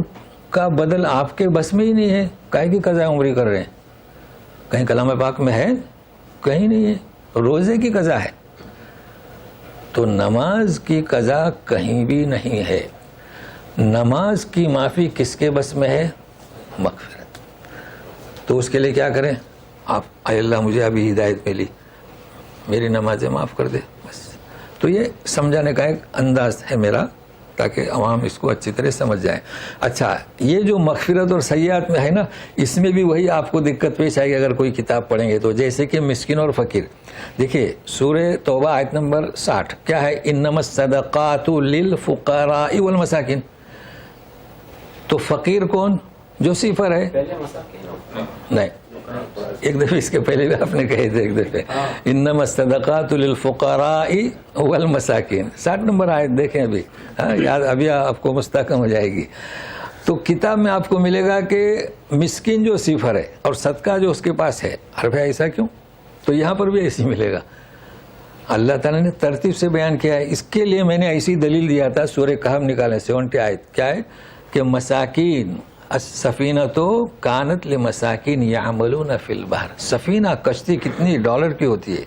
کا بدل آپ کے بس میں ہی نہیں ہے, کاہے کی قضا عمری کر رہے ہیں, کہیں کلام پاک میں ہے؟ کہیں نہیں ہے. روزے کی قضا ہے تو نماز کی قضا کہیں بھی نہیں ہے. نماز کی معافی کس کے بس میں ہے؟ مغفرت. تو اس کے لیے کیا کریں آپ؟ اے اللہ مجھے ابھی ہدایت ملی، میری نمازیں معاف کر دے بس. تو یہ سمجھانے کا ایک انداز ہے میرا تاکہ عوام اس کو اچھی طرح سمجھ جائیں. اچھا یہ جو مغفرت اور سیئات میں ہے نا، اس میں بھی وہی آپ کو دقت پیش آئے گی اگر کوئی کتاب پڑھیں گے تو. جیسے کہ مسکین اور فقیر، دیکھیے سورہ توبہ آیت نمبر 60 کیا ہے؟ انما الصدقات للفقراء والمساکین. تو فقیر کون؟ جو صفر ہے. نہیں، ایک دفعہ اس کے پہلے بھی آپ نے کہے تھے ایک دفعہ انما الصدقات للفقراء والمساکین. 60 نمبر آیت دیکھیں ابھی، یاد ابھی آپ کو مستحکم ہو جائے گی. تو کتاب میں آپ کو ملے گا کہ مسکین جو صفر ہے اور صدقہ جو اس کے پاس ہے. عرب ہے ایسا کیوں؟ تو یہاں پر بھی ایسی ملے گا. اللہ تعالیٰ نے ترتیب سے بیان کیا ہے. اس کے لیے میں نے ایسی دلیل دیا تھا سورہ کہف نکالے 70 آیت کیا ہے کہ مساکین السفینۃ کانت لمساکین یعملون فی البحر. سفینہ کشتی کتنی ڈالر کی ہوتی ہے،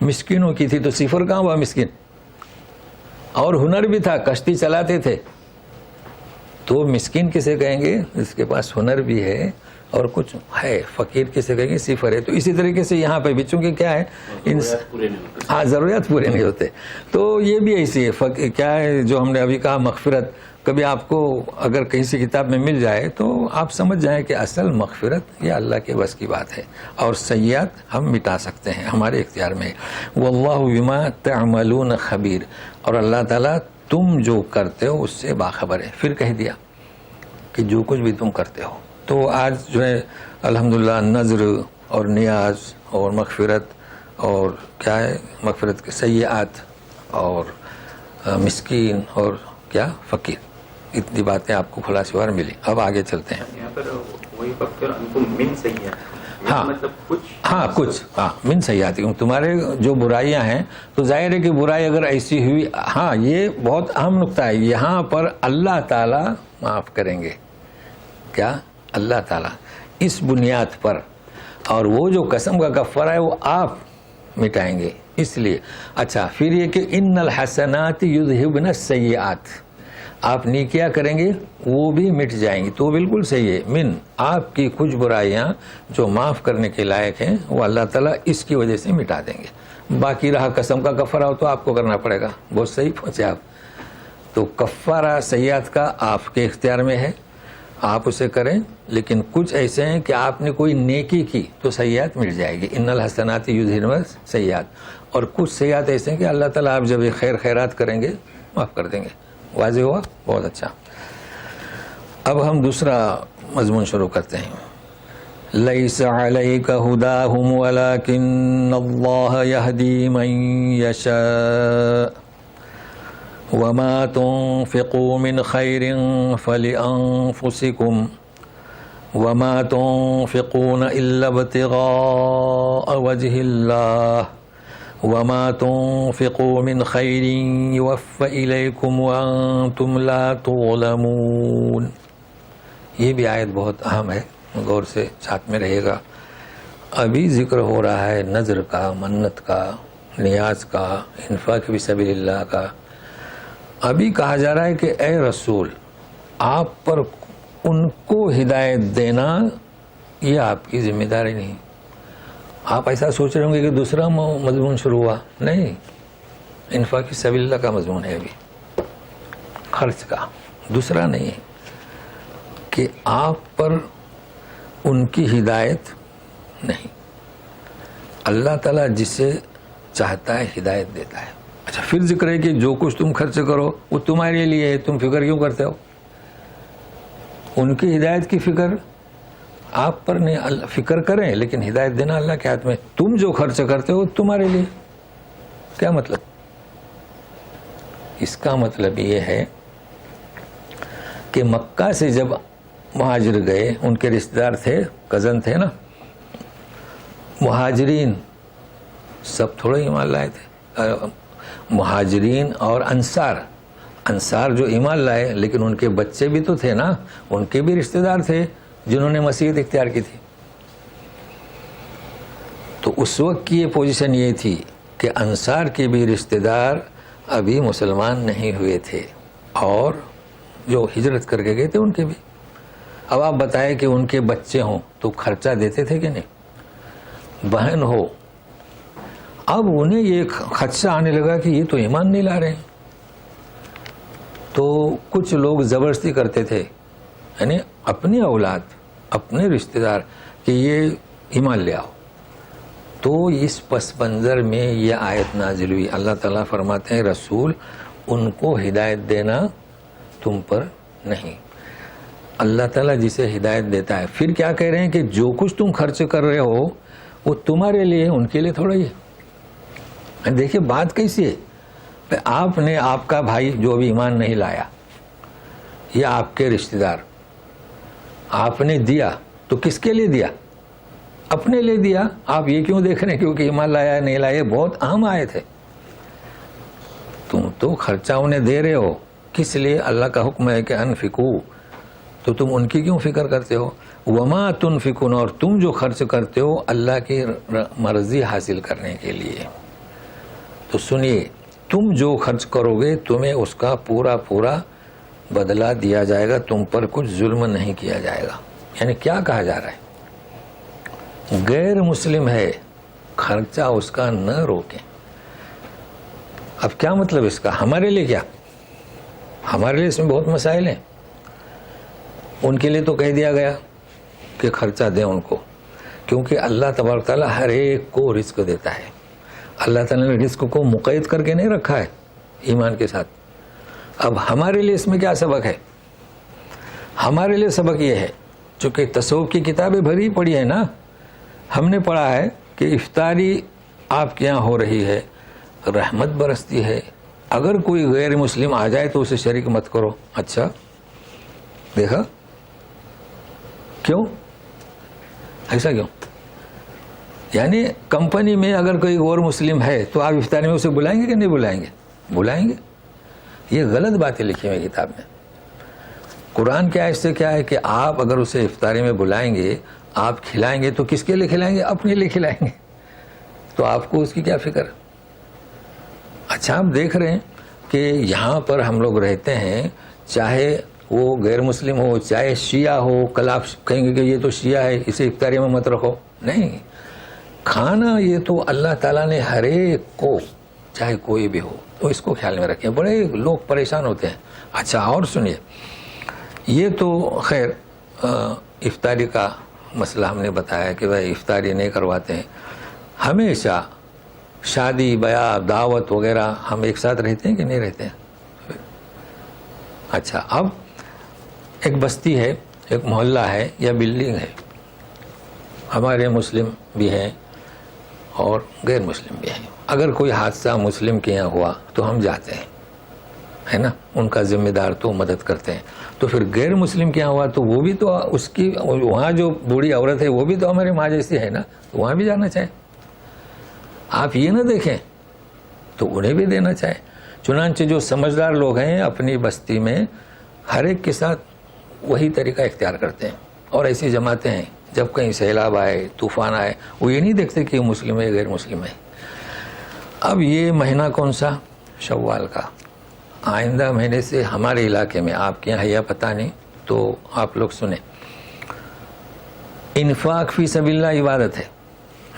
مسکینوں کی تھی. تو صفر کہاں ہوا مسکین؟ اور ہنر بھی تھا، کشتی چلاتے تھے. تو مسکین کسے کہیں گے؟ جس کے پاس ہنر بھی ہے اور کچھ ہے. فقیر کسے کہیں گے؟ صفر ہے. تو اسی طریقے سے یہاں پہ بھی چونکہ کیا ہے ہاں ضروریات پورے نہیں ہوتے. تو یہ بھی ایسی ہے. کیا ہے جو ہم نے ابھی کہا مغفرت، کبھی آپ کو اگر کہیں سے کتاب میں مل جائے تو آپ سمجھ جائیں کہ اصل مغفرت یہ اللہ کے بس کی بات ہے، اور سیئات ہم مٹا سکتے ہیں، ہمارے اختیار میں. واللہ بما تعملون خبیر. اور اللہ تعالیٰ تم جو کرتے ہو اس سے باخبر ہے. پھر کہہ دیا کہ جو کچھ بھی تم کرتے ہو. تو آج جو ہے الحمدللہ نذر اور نیاز اور مغفرت اور کیا ہے مغفرت کے سیئات اور مسکین اور کیا فقیر، اتنی باتیں آپ کو خلاصے وار ملی. اب آگے چلتے ہیں. یہاں پر وہی فقیر انتم من سیئات، ہاں مطلب کچھ من سیئات، تمہارے جو برائیاں ہیں تو ظاہر ہے کہ برائی اگر ایسی ہوئی، ہاں یہ بہت اہم نقطہ ہے. یہاں پر اللہ تعالیٰ معاف کریں گے. کیا؟ اللہ تعالیٰ اس بنیاد پر. اور وہ جو قسم کا کفارہ ہے وہ آپ مٹائیں گے اس لیے. اچھا پھر یہ کہ ان الحسنات یذہبن السیئات، آپ نیکیاں کریں گے وہ بھی مٹ جائیں گی. تو بالکل صحیح ہے. من آپ کی کچھ برائیاں جو معاف کرنے کے لائق ہیں وہ اللہ تعالیٰ اس کی وجہ سے مٹا دیں گے. باقی رہا قسم کا کفارہ ہو تو آپ کو کرنا پڑے گا. بہت صحیح پہنچے آپ. تو کفارہ سیئات کا آپ کے اختیار میں ہے، آپ اسے کریں. لیکن کچھ ایسے ہیں کہ آپ نے کوئی نیکی کی تو سیئات مٹ جائے گی. ان الحسنات یذہبن السیئات. اور کچھ سیئات ایسے ہیں کہ اللہ تعالیٰ آپ جب خیر خیرات کریں گے معاف کر دیں گے. واضح ہوا؟ بہت اچھا. اب ہم دوسرا مضمون شروع کرتے ہیں. لیس علیک ہداہم ولکن اللہ یہدی من یشاء وما تنفقوا من خیر فلانفسکم وما تنفقون الا ابتغاء وجہ اللہ وما تنفقوا من خیر یوفى الیکم وانتم لا تظلمون. یہ بھی آیت بہت اہم ہے، غور سے ساتھ میں رہے گا. ابھی ذکر ہو رہا ہے نذر کا، منت کا، نیاز کا، انفاق فی سبیل اللہ کا. ابھی کہا جا رہا ہے کہ اے رسول آپ پر ان کو ہدایت دینا یہ آپ کی ذمہ داری نہیں. آپ ایسا سوچ رہے ہوں گے کہ دوسرا مضمون شروع ہوا. نہیں، انفاق فی سبیل اللہ کا مضمون ہے ابھی، خرچ کا، دوسرا نہیں ہے. کہ آپ پر ان کی ہدایت نہیں. اللہ تعالیٰ جسے چاہتا ہے ہدایت دیتا ہے. اچھا پھر ذکر ہے کہ جو کچھ تم خرچ کرو وہ تمہارے لیے ہے، تم فکر کیوں کرتے ہو؟ ان کی ہدایت کی فکر آپ پر نہیں. فکر کریں لیکن ہدایت دینا اللہ کے ہاتھ میں. تم جو خرچ کرتے ہو تمہارے لیے. کیا مطلب؟ اس کا مطلب یہ ہے کہ مکہ سے جب مہاجر گئے، ان کے رشتہ دار تھے، کزن تھے نا، مہاجرین سب تھوڑے ایمان لائے تھے. مہاجرین اور انصار جو ایمان لائے لیکن ان کے بچے بھی تو تھے نا، ان کے بھی رشتہ دار تھے جنہوں نے مسیحیت اختیار کی تھی. تو اس وقت کی یہ پوزیشن یہ تھی کہ انصار کے بھی رشتہ دار ابھی مسلمان نہیں ہوئے تھے اور جو ہجرت کر کے گئے تھے ان کے بھی. اب آپ بتائیں کہ ان کے بچے ہوں تو خرچہ دیتے تھے کہ نہیں؟ بہن ہو، اب انہیں یہ خدشہ آنے لگا کہ یہ تو ایمان نہیں لا رہے ہیں، تو کچھ لوگ زبردستی کرتے تھے، یعنی اپنی اولاد اپنے رشتہ دار کہ یہ ایمان لے آؤ. تو اس پس منظر میں یہ آیت نازل ہوئی. اللہ تعالیٰ فرماتے ہیں رسول ان کو ہدایت دینا تم پر نہیں. اللہ تعالیٰ جسے ہدایت دیتا ہے، پھر کیا کہہ رہے ہیں کہ جو کچھ تم خرچ کر رہے ہو وہ تمہارے لیے، ان کے لیے تھوڑا ہی ہے. دیکھیے بات کیسی ہے، آپ نے آپ کا بھائی جو ابھی ایمان نہیں لایا یا آپ کے رشتہ دار آپ نے دیا تو کس کے لیے دیا؟ اپنے لیے دیا. آپ یہ کیوں دیکھ رہے ہیں کیونکہ ایمان لایا نہیں لایا؟ بہت اہم آیت ہے. تم تو خرچہ انہیں دے رہے ہو، کس لیے؟ اللہ کا حکم ہے کہ انفقو، تو تم ان کی کیوں فکر کرتے ہو؟ وما تنفقون، اور تم جو خرچ کرتے ہو اللہ کی مرضی حاصل کرنے کے لیے. تو سنیے، تم جو خرچ کرو گے تمہیں اس کا پورا پورا بدلہ دیا جائے گا، تم پر کچھ ظلم نہیں کیا جائے گا. یعنی کیا کہا جا رہا ہے؟ غیر مسلم ہے، خرچہ اس کا نہ روکیں. اب کیا مطلب اس کا؟ ہمارے لیے کیا؟ ہمارے لیے اس میں بہت مسائل ہیں. ان کے لیے تو کہہ دیا گیا کہ خرچہ دیں ان کو، کیونکہ اللہ تبارک تعالیٰ ہر ایک کو رزق دیتا ہے. اللہ تعالیٰ نے رزق کو مقید کر کے نہیں رکھا ہے ایمان کے ساتھ. اب ہمارے لیے اس میں کیا سبق ہے؟ ہمارے لیے سبق یہ ہے، چونکہ تصوف کی کتابیں بھری پڑی ہے نا، ہم نے پڑھا ہے کہ افطاری آپ کے یہاں ہو رہی ہے، رحمت برستی ہے، اگر کوئی غیر مسلم آ جائے تو اسے شریک مت کرو. اچھا دیکھا کیوں؟ ایسا کیوں؟ یعنی کمپنی میں اگر کوئی اور مسلم ہے تو آپ افطاری میں اسے بلائیں گے کہ نہیں بلائیں گے؟ بلائیں گے. یہ غلط باتیں لکھی ہوئی کتاب میں. قرآن کیا اس سے کیا ہے کہ آپ اگر اسے افطاری میں بلائیں گے، آپ کھلائیں گے تو کس کے لیے کھلائیں گے؟ اپنے لیے کھلائیں گے. تو آپ کو اس کی کیا فکر؟ اچھا آپ دیکھ رہے ہیں کہ یہاں پر ہم لوگ رہتے ہیں، چاہے وہ غیر مسلم ہو چاہے شیعہ ہو، کل آپ کہیں گے کہ یہ تو شیعہ ہے اسے افطاری میں مت رکھو. نہیں، کھانا یہ تو اللہ تعالیٰ نے ہر ایک کو، چاہے کوئی بھی ہو، تو اس کو خیال میں رکھیں. بڑے لوگ پریشان ہوتے ہیں. اچھا اور سنیے، یہ تو خیر افطاری کا مسئلہ ہم نے بتایا کہ بھائی افطاری نہیں کرواتے ہیں. ہمیشہ شادی بیاہ دعوت وغیرہ ہم ایک ساتھ رہتے ہیں کہ نہیں رہتے ہیں؟ اچھا اب ایک بستی ہے، ایک محلہ ہے یا بلڈنگ ہے، ہمارے مسلم بھی ہیں اور غیر مسلم بھی ہیں. اگر کوئی حادثہ مسلم کے یہاں ہوا تو ہم جاتے ہیں، ہے نا، ان کا ذمہ دار تو مدد کرتے ہیں. تو پھر غیر مسلم کے یہاں ہوا تو وہ بھی تو اس کی، وہاں جو بوڑھی عورت ہے وہ بھی تو ہماری ماں جیسی ہے نا، تو وہاں بھی جانا چاہے. آپ یہ نہ دیکھیں تو انہیں بھی دینا چاہے. چنانچہ جو سمجھدار لوگ ہیں اپنی بستی میں ہر ایک کے ساتھ وہی طریقہ اختیار کرتے ہیں. اور ایسی جماعتیں ہیں جب کہیں سیلاب آئے، طوفان آئے، وہ یہ نہیں دیکھتے کہ مسلم ہے غیر مسلم ہے. اب یہ مہینہ کون سا؟ شوال کا. آئندہ مہینے سے ہمارے علاقے میں، آپ کے یہاں ہے یا پتہ نہیں، تو آپ لوگ سنیں، انفاق فی سبیل اللہ عبادت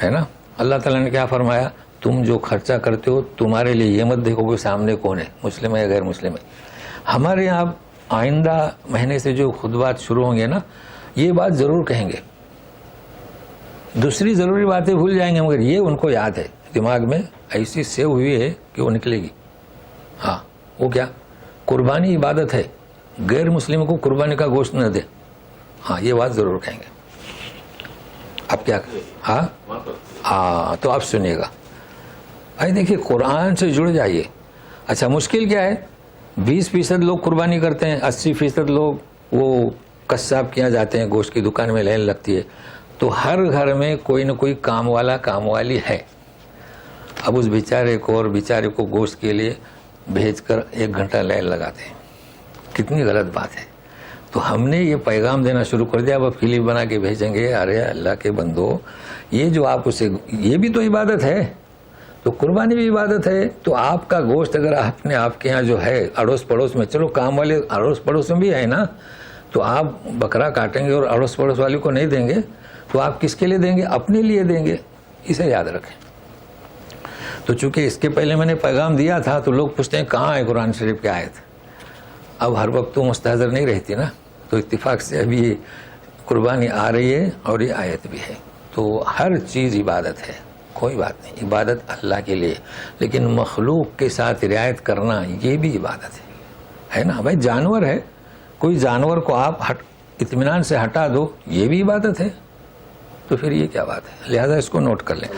ہے نا. اللہ تعالیٰ نے کیا فرمایا؟ تم جو خرچہ کرتے ہو تمہارے لیے، یہ مت دیکھو کہ سامنے کون ہے، مسلم ہے یا غیر مسلم ہے. ہمارے یہاں آئندہ مہینے سے جو خطبات شروع ہوں گے نا، یہ بات ضرور کہیں گے. دوسری ضروری باتیں بھول جائیں گے مگر یہ ان کو یاد ہے، دماغ میں ایسی سیو ہوئی ہے کہ وہ نکلے گی. ہاں وہ کیا؟ قربانی عبادت ہے، غیر مسلم کو قربانی کا گوشت نہ دے. ہاں یہ بات ضرور کہیں گے. اب کیا؟ ہاں تو آپ سنیے گا بھائی، دیکھیے قرآن سے جڑ جائیے. اچھا مشکل کیا ہے؟ 20% لوگ قربانی کرتے ہیں، 80% لوگ وہ قصاب کے یہاں جاتے ہیں، گوشت کی دکان میں لائن لگتی ہے. تو ہر گھر میں کوئی نہ کوئی کام والا کام والی ہے. اب اس بیچارے کو اور بیچارے کو گوشت کے لیے بھیج کر 1 گھنٹہ لائن لگاتے ہیں. کتنی غلط بات ہے. تو ہم نے یہ پیغام دینا شروع کر دیا. اب کلپ بنا کے بھیجیں گے، ارے اللہ کے بندو یہ جو آپ اسے، یہ بھی تو عبادت ہے، تو قربانی بھی عبادت ہے. تو آپ کا گوشت اگر آپ کے یہاں جو ہے اڑوس پڑوس میں، چلو کام والے اڑوس پڑوس میں بھی ہے نا، تو آپ بکرا کاٹیں گے اور اڑوس پڑوس والے کو نہیں دیں گے تو آپ کس کے لیے دیں گے؟ اپنے لیے دیں گے. اسے یاد رکھیں. تو چونکہ اس کے پہلے میں نے پیغام دیا تھا تو لوگ پوچھتے ہیں کہاں ہے قرآن شریف کی آیت. اب ہر وقت تو مستحضر نہیں رہتی نا، تو اتفاق سے ابھی یہ قربانی آ رہی ہے اور یہ آیت بھی ہے. تو ہر چیز عبادت ہے، کوئی بات نہیں، عبادت اللہ کے لیے، لیکن مخلوق کے ساتھ رعایت کرنا یہ بھی عبادت ہے نا. بھائی جانور ہے، کوئی جانور کو آپ اطمینان سے ہٹا دو، یہ بھی عبادت ہے. تو پھر یہ کیا بات ہے؟ لہذا اس کو نوٹ کر لیں.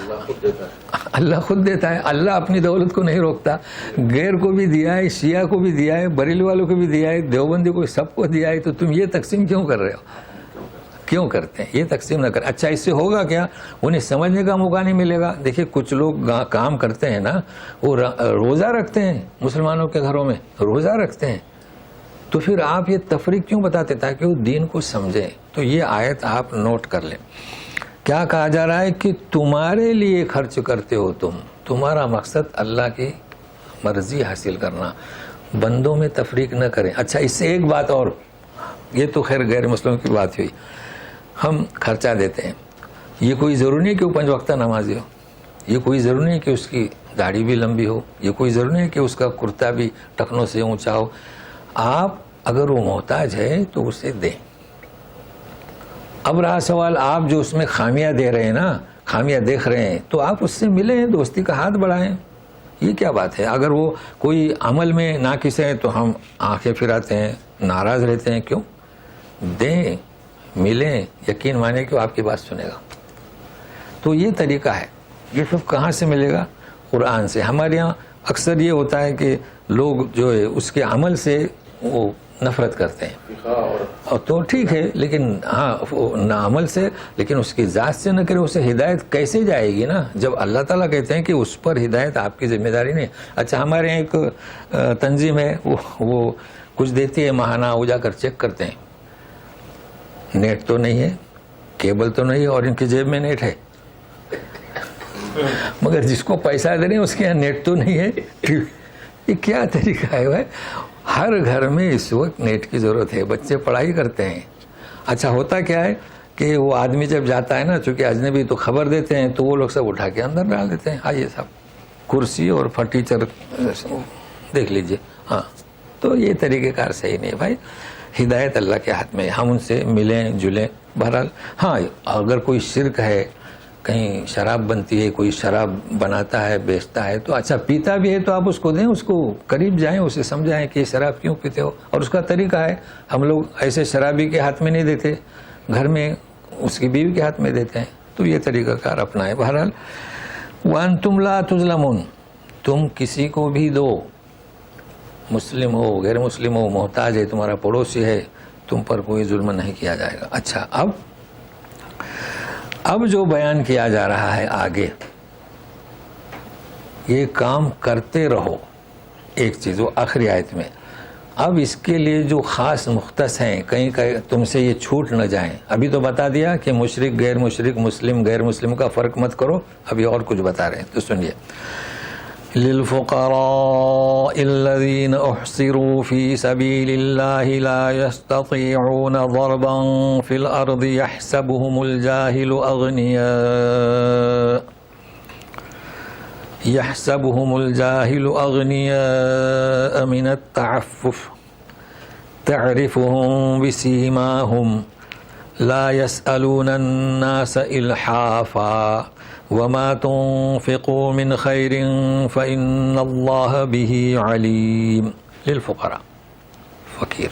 اللہ خود دیتا ہے. اللہ اپنی دولت کو نہیں روکتا. غیر کو بھی دیا ہے، شیعہ کو بھی دیا ہے، بریلی والوں کو بھی دیا ہے، دیوبندی کو، سب کو دیا ہے. تو تم یہ تقسیم کیوں کر رہے ہو؟ کیوں کرتے ہیں؟ یہ تقسیم نہ کریں. اچھا اس سے ہوگا کیا؟ انہیں سمجھنے کا موقع نہیں ملے گا. دیکھیے کچھ لوگ کام کرتے ہیں نا، وہ روزہ رکھتے ہیں، مسلمانوں کے گھروں میں روزہ رکھتے ہیں. تو پھر آپ یہ تفریق کیوں بتاتے تاکہ وہ دین کو سمجھیں؟ تو یہ آیت آپ نوٹ کر لیں. کیا کہا جا رہا ہے کہ تمہارے لیے خرچ کرتے ہو تمہارا مقصد اللہ کی مرضی حاصل کرنا، بندوں میں تفریق نہ کریں. اچھا اس سے ایک بات اور، یہ تو خیر غیر مسلموں کی بات ہوئی. ہم خرچہ دیتے ہیں، یہ کوئی ضروری نہیں کہ وہ 5 وقتہ نمازی ہو، یہ کوئی ضروری نہیں کہ اس کی داڑھی بھی لمبی ہو، یہ کوئی ضروری نہیں کہ اس کا کرتا بھی ٹخنوں سے اونچا ہو. آپ اگر وہ محتاج ہے تو اسے دیں. اب رہا سوال، آپ جو اس میں خامیاں دے رہے ہیں نا، خامیاں دیکھ رہے ہیں، تو آپ اس سے ملیں، دوستی کا ہاتھ بڑھائیں. یہ کیا بات ہے؟ اگر وہ کوئی عمل میں ناقص ہے تو ہم آنکھیں پھراتے ہیں، ناراض رہتے ہیں. کیوں؟ دیں، ملیں، یقین مانیں کہ وہ آپ کی بات سنے گا. تو یہ طریقہ ہے. یہ سب کہاں سے ملے گا؟ قرآن سے. ہمارے یہاں اکثر یہ ہوتا ہے کہ لوگ جو ہے اس کے عمل سے وہ نفرت کرتے ہیں. اور تو ٹھیک ہے، لیکن ہاں نہ عمل سے، لیکن اس کی ذات سے نہ کرے. اسے ہدایت کیسے جائے گی نا، جب اللہ تعالیٰ کہتے ہیں کہ اس پر ہدایت آپ کی ذمہ داری نہیں. اچھا ہمارے یہاں ایک تنظیم ہے، وہ کچھ دیتی ہے ماہانہ، وہ جا کر چیک کرتے ہیں. نیٹ تو نہیں ہے، کیبل تو نہیں ہے، اور ان کی جیب میں نیٹ ہے. مگر جس کو پیسہ دے رہے ہیں اس کے یہاں نیٹ تو نہیں ہے. یہ کیا طریقہ ہے بھائی؟ ہر گھر میں اس وقت نیٹ کی ضرورت ہے. بچے پڑھائی کرتے ہیں. اچھا ہوتا کیا ہے کہ وہ آدمی جب جاتا ہے نا، چونکہ اجنبی تو خبر دیتے ہیں، تو وہ لوگ سب اٹھا کے اندر ڈال دیتے ہیں. آئیے صاحب کرسی اور فرنیچر دیکھ لیجئے. ہاں تو یہ طریقہ کار صحیح نہیں ہے بھائی. ہدایت اللہ کے ہاتھ میں، ہم ان سے ملیں جلیں. بہرحال ہاں اگر کوئی شرک ہے، کہیں شراب بنتی ہے، کوئی شراب بناتا ہے بیچتا ہے، تو اچھا پیتا بھی ہے تو آپ اس کو دیں، اس کو قریب جائیں، اسے سمجھائیں کہ یہ شراب کیوں پیتے ہو. اور اس کا طریقہ ہے، ہم لوگ ایسے شرابی کے ہاتھ میں نہیں دیتے، گھر میں اس کی بیوی کے ہاتھ میں دیتے ہیں. تو یہ طریقہ کار اپنائیں. بہرحال وَأَنْتُمْ لَا تُظْلَمُونَ، تم کسی کو بھی دو، مسلم ہو غیر مسلم ہو، محتاج ہے، تمہارا پڑوسی ہے، تم پر کوئی ظلم نہیں کیا جائے گا. اچھا اب جو بیان کیا جا رہا ہے آگے، یہ کام کرتے رہو. ایک چیز وہ آخری آیت میں. اب اس کے لیے جو خاص مختص ہیں، کہیں تم سے یہ چھوٹ نہ جائیں. ابھی تو بتا دیا کہ مشرک غیر مشرک، مسلم غیر مسلم کا فرق مت کرو. ابھی اور کچھ بتا رہے ہیں تو سنیے. للفقراء الذين احصروا في سبيل الله لا يستطيعون ضربا في الارض يحسبهم الجاهل اغنياء من التعفف تعرفهم بسيماهم لا يسألون الناس الحافا وما تنفقوا من خير فإن الله به عليم. للفقراء، فقیر.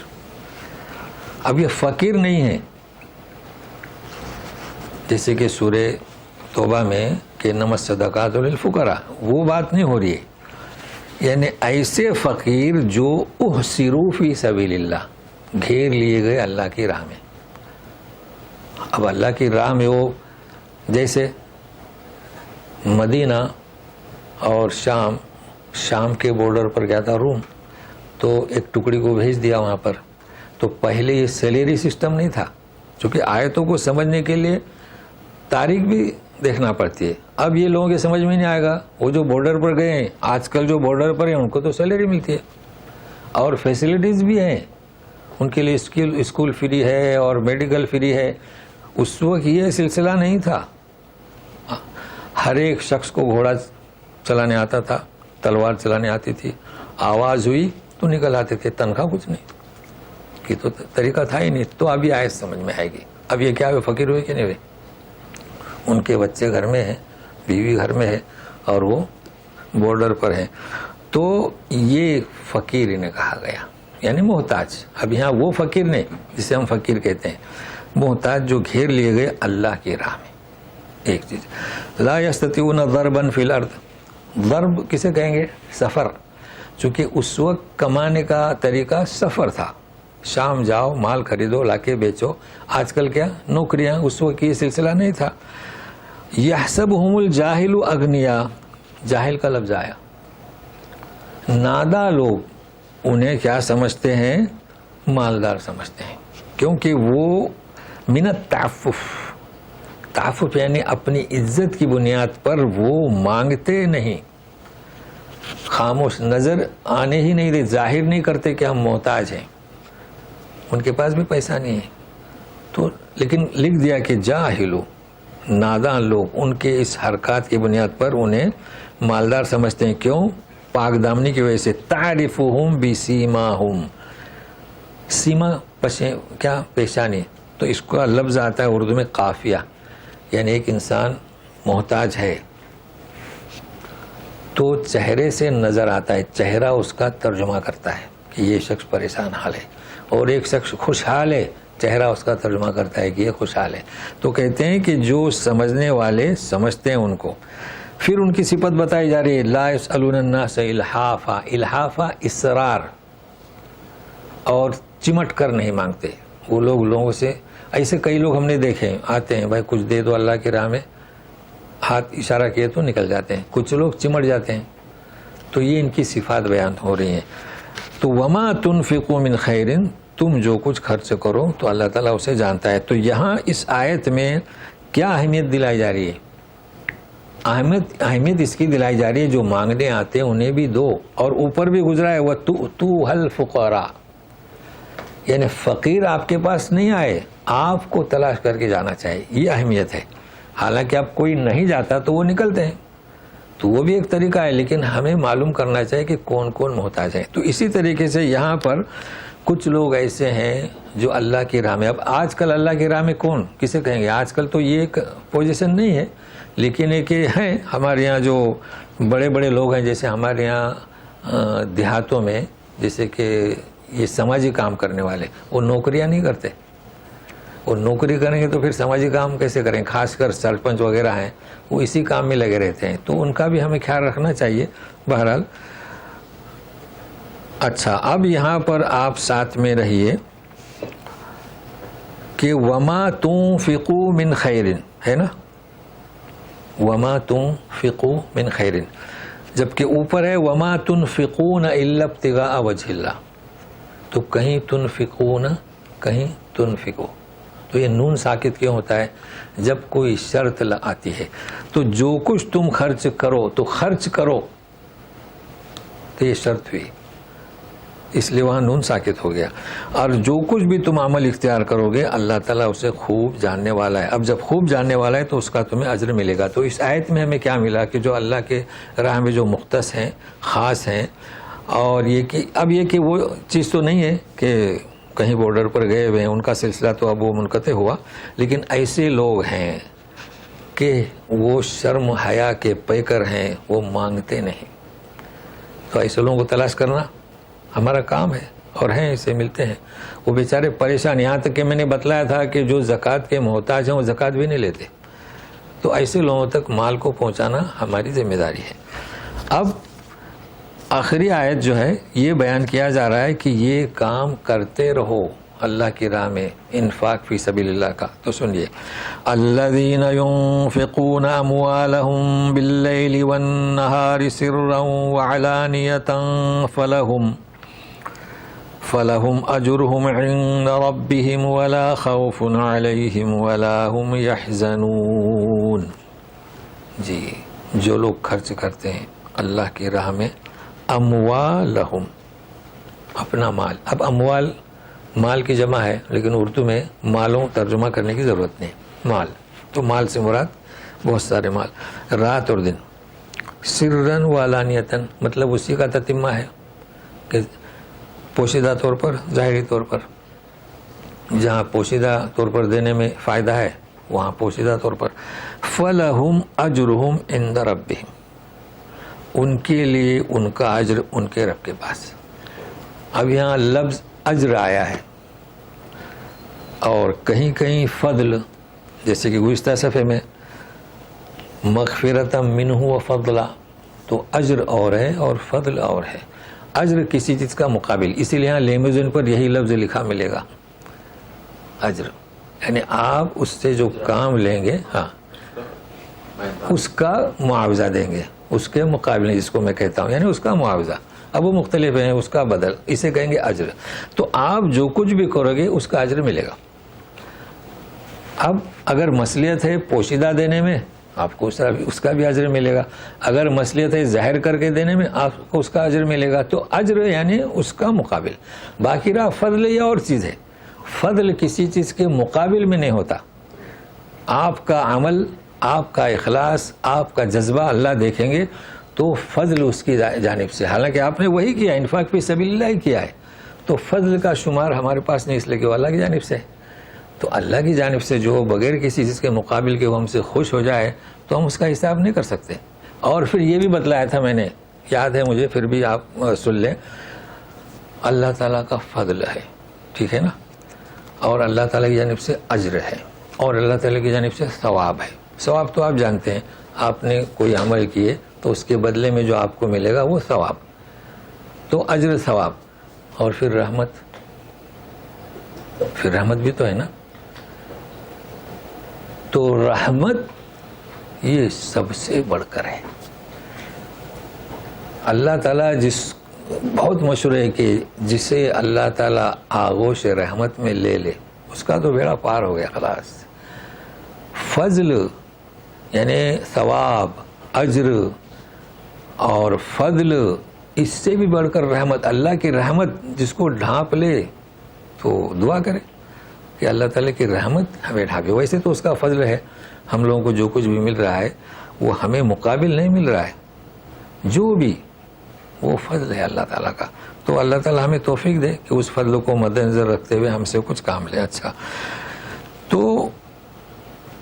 اب یہ فقیر نہیں ہے جیسے کہ سورہ توبہ میں کہ انما الصدقات للفقراء، وہ بات نہیں ہو رہی ہے. یعنی ایسے فقیر جو احصروا فی سبیل اللہ، گھیر لیے گئے اللہ کی راہ میں. اب اللہ کی راہ میں وہ جیسے مدینہ اور شام کے بارڈر پر گیا تھا روم، تو ایک ٹکڑی کو بھیج دیا وہاں پر. تو پہلے یہ سیلری سسٹم نہیں تھا، چونکہ آیتوں کو سمجھنے کے لیے تاریخ بھی دیکھنا پڑتی ہے. اب یہ لوگوں کے سمجھ میں نہیں آئے گا. وہ جو بارڈر پر گئے ہیں آج کل، جو بارڈر پر ہیں ان کو تو سیلری ملتی ہے اور فیسلٹیز بھی ہیں، ان کے لیے اسکول فری ہے اور میڈیکل فری ہے. اس وقت یہ سلسلہ نہیں تھا. ہر ایک شخص کو گھوڑا چلانے آتا تھا، تلوار چلانے آتی تھی، آواز ہوئی تو نکل آتے تھے، تنخواہ کچھ نہیں، کہ تو طریقہ تھا ہی نہیں. تو ابھی آئے سمجھ میں آئے گی. اب یہ کیا ہوئے، فقیر ہوئے کہ نہیں ہوئے؟ ان کے بچے گھر میں ہیں، بیوی گھر میں ہے اور وہ بارڈر پر ہیں. تو یہ فقیر انہیں کہا گیا، یعنی محتاج. اب یہاں وہ فقیر نہیں جسے ہم فقیر کہتے ہیں، محتاج جو گھیر لیے گئے اللہ کی راہ میں. ایک چیز، لا یستطیعون ضربا فی الارض. ضرب کسے کہیں گے؟ سفر. چونکہ اس وقت کمانے کا طریقہ سفر تھا، شام جاؤ مال خریدو لا کے بیچو. آج کل کیا نوکریاں، اس وقت یہ سلسلہ نہیں تھا. یحسبہم الجاہل اغنیاء، جاہل کا لفظ آیا. ناداں لوگ انہیں کیا سمجھتے ہیں؟ مالدار سمجھتے ہیں، کیونکہ وہ من التعفف، تعفف یعنی اپنی عزت کی بنیاد پر وہ مانگتے نہیں، خاموش، نظر آنے ہی نہیں دے، ظاہر نہیں کرتے کہ ہم محتاج ہیں. ان کے پاس بھی پیسہ نہیں ہے تو لیکن لکھ دیا کہ جاہلو، ناداں لوگ. ان کے اس حرکات کی بنیاد پر انہیں مالدار سمجھتے ہیں. کیوں؟ پاک دامنی کی وجہ سے. تعرفہم بسیماہم، سیما کیا؟ پیشانی. تو اس کا لفظ آتا ہے اردو میں قافیہ، یعنی ایک انسان محتاج ہے تو چہرے سے نظر آتا ہے، چہرہ اس کا ترجمہ کرتا ہے کہ یہ شخص پریشان حال ہے، اور ایک شخص خوشحال ہے، چہرہ اس کا ترجمہ کرتا ہے کہ یہ خوشحال ہے. تو کہتے ہیں کہ جو سمجھنے والے سمجھتے ہیں ان کو. پھر ان کی صفت بتائی جا رہی ہے، لا یسألون الناس الحافا. الحافا اصرار اور چمٹ کر نہیں مانگتے. وہ لوگوں سے ایسے کئی لوگ ہم نے دیکھے آتے ہیں، بھائی کچھ دے دو اللہ کی راہ میں، ہاتھ اشارہ کیے تو نکل جاتے ہیں. کچھ لوگ چمٹ جاتے ہیں. تو یہ ان کی صفات بیان ہو رہی ہیں. تو وما تنفقوا من خیر، تم جو کچھ خرچ کرو تو اللہ تعالیٰ اسے جانتا ہے. تو یہاں اس آیت میں کیا اہمیت دلائی جا رہی ہے؟ اہمیت اس کی دلائی جا رہی ہے جو مانگنے آتے ہیں انہیں بھی دو. اور اوپر بھی گزرا ہے وَتُؤْتُوهَا الْفُقَرَاءَ، یعنی فقیر آپ کے پاس نہیں آئے، آپ کو تلاش کر کے جانا چاہیے. یہ اہمیت ہے. حالانکہ اب کوئی نہیں جاتا تو وہ نکلتے ہیں، تو وہ بھی ایک طریقہ ہے، لیکن ہمیں معلوم کرنا چاہیے کہ کون کون محتاج ہے. تو اسی طریقے سے یہاں پر کچھ لوگ ایسے ہیں جو اللہ کی راہ میں، اب آج کل اللہ کی راہ میں کون کسے کہیں گے؟ آج کل تو یہ ایک پوزیشن نہیں ہے، لیکن ایک ہے ہمارے یہاں جو بڑے بڑے لوگ ہیں، جیسے ہمارے یہاں دیہاتوں میں جیسے کہ یہ سماجی کام کرنے والے، وہ نوکریاں نہیں کرتے. وہ نوکری کریں گے تو پھر سماجی کام کیسے کریں؟ خاص کر سرپنچ وغیرہ ہیں وہ اسی کام میں لگے رہتے ہیں، تو ان کا بھی ہمیں خیال رکھنا چاہیے. بہرحال اچھا، اب یہاں پر آپ ساتھ میں رہیے کہ وما تنفقوا من خیر، ہے نا، وما تنفقوا من خیر، جبکہ اوپر ہے وما تنفقون الا ابتغاء وجہ اللہ. تو کہیں تنفقون، کہیں تنفقو. تو یہ نون ساکت کیوں ہوتا ہے؟ جب کوئی شرط آتی ہے تو جو کچھ تم خرچ کرو تو خرچ کرو، تو یہ شرط ہوئی، اس لیے وہاں نون ساکت ہو گیا. اور جو کچھ بھی تم عمل اختیار کرو گے اللہ تعالیٰ اسے خوب جاننے والا ہے. اب جب خوب جاننے والا ہے تو اس کا تمہیں اجر ملے گا. تو اس آیت میں ہمیں کیا ملا کہ جو اللہ کے راہ میں جو مختص ہیں، خاص ہیں، اور یہ کہ اب یہ کہ وہ چیز تو نہیں ہے کہ کہیں بارڈر پر گئے ہوئے ہیں، ان کا سلسلہ تو اب وہ منقطع ہوا، لیکن ایسے لوگ ہیں کہ وہ شرم حیا کے پیکر ہیں، وہ مانگتے نہیں. تو ایسے لوگوں کو تلاش کرنا ہمارا کام ہے، اور ہیں اسے ملتے ہیں. وہ بیچارے پریشان، یہاں تک کہ میں نے بتلایا تھا کہ جو زکوٰۃ کے محتاج ہیں وہ زکوٰۃ بھی نہیں لیتے. تو ایسے لوگوں تک مال کو پہنچانا ہماری ذمہ داری ہے. اب آخری آیت جو ہے یہ بیان کیا جا رہا ہے کہ یہ کام کرتے رہو اللہ کی راہ میں، انفاق فی سبیل اللہ کا. تو سنیے، الذین ينفقون اموالهم باللیل والنہار سرا وعلانیۃ فلهم اجرهم عند ربهم ولا خوف علیہم ولا هم يحزنون. جی جو لوگ خرچ کرتے ہیں اللہ کی راہ میں اموالہم اپنا مال. اب اموال مال کی جمع ہے لیکن اردو میں مالوں ترجمہ کرنے کی ضرورت نہیں. مال تو مال سے مراد بہت سارے مال, رات اور دن, سرن و علانیتن مطلب اسی کا تتمہ ہے کہ پوشیدہ طور پر ظاہری طور پر, جہاں پوشیدہ طور پر دینے میں فائدہ ہے وہاں پوشیدہ طور پر. فَلَهُمْ أَجْرُهُمْ عِنْدَ رَبِّهِمْ ان کے لیے ان کا اجر ان کے رب کے پاس. اب یہاں لفظ اجر آیا ہے اور کہیں کہیں فضل, جیسے کہ گزشتہ صفحے میں مغفرۃ منہ و فضلا, تو اجر اور ہے اور فضل اور ہے. اجر کسی چیز کا مقابل, اسی لیے یہاں لیموزن پر یہی لفظ لکھا ملے گا اجر, یعنی آپ اس سے جو کام لیں گے ہاں اس کا معاوضہ دیں گے, اس کے مقابلے جس کو میں کہتا ہوں, یعنی اس کا معاوضہ. اب وہ مختلف ہیں, اس کا بدل, اسے کہیں گے اجر. تو آپ جو کچھ بھی کرو گے اس کا اجر ملے گا. اب اگر مصلحت ہے پوشیدہ دینے میں آپ کو اس کا بھی اجر ملے گا, اگر مصلحت ہے ظاہر کر کے دینے میں آپ کو اس کا اجر ملے گا. تو اجر یعنی اس کا مقابل. باقی رہا فضل, یہ اور چیز ہے. فضل کسی چیز کے مقابل میں نہیں ہوتا. آپ کا عمل, آپ کا اخلاص, آپ کا جذبہ اللہ دیکھیں گے تو فضل اس کی جانب سے, حالانکہ آپ نے وہی کیا, انفاق فی سبیل اللہ ہی کیا ہے, تو فضل کا شمار ہمارے پاس نہیں, اس لیے کہ وہ اللہ کی جانب سے. تو اللہ کی جانب سے جو بغیر کسی چیز کے مقابل کے وہ ہم سے خوش ہو جائے تو ہم اس کا حساب نہیں کر سکتے. اور پھر یہ بھی بتلایا تھا میں نے, یاد ہے مجھے, پھر بھی آپ سن لیں, اللہ تعالیٰ کا فضل ہے, ٹھیک ہے نا, اور اللہ تعالیٰ کی جانب سے اجر ہے, اور اللہ تعالیٰ کی جانب سے ثواب ہے. ثواب تو آپ جانتے ہیں, آپ نے کوئی عمل کیے تو اس کے بدلے میں جو آپ کو ملے گا وہ ثواب, تو اجر ثواب. اور پھر رحمت, پھر رحمت بھی تو ہے نا. تو رحمت یہ سب سے بڑھ کر ہے. اللہ تعالیٰ بہت مشہور ہے کہ جسے اللہ تعالیٰ آغوش رحمت میں لے لے اس کا تو بیڑا پار ہو گیا خلاص. فضل یعنی ثواب, اجر اور فضل, اس سے بھی بڑھ کر رحمت. اللہ کی رحمت جس کو ڈھانپ لے تو دعا کرے کہ اللہ تعالیٰ کی رحمت ہمیں ڈھانپے. ویسے تو اس کا فضل ہے, ہم لوگوں کو جو کچھ بھی مل رہا ہے وہ ہمیں مقابل نہیں مل رہا ہے, جو بھی وہ فضل ہے اللہ تعالیٰ کا. تو اللہ تعالیٰ ہمیں توفیق دے کہ اس فضل کو مد نظر رکھتے ہوئے ہم سے کچھ کام لے. اچھا, تو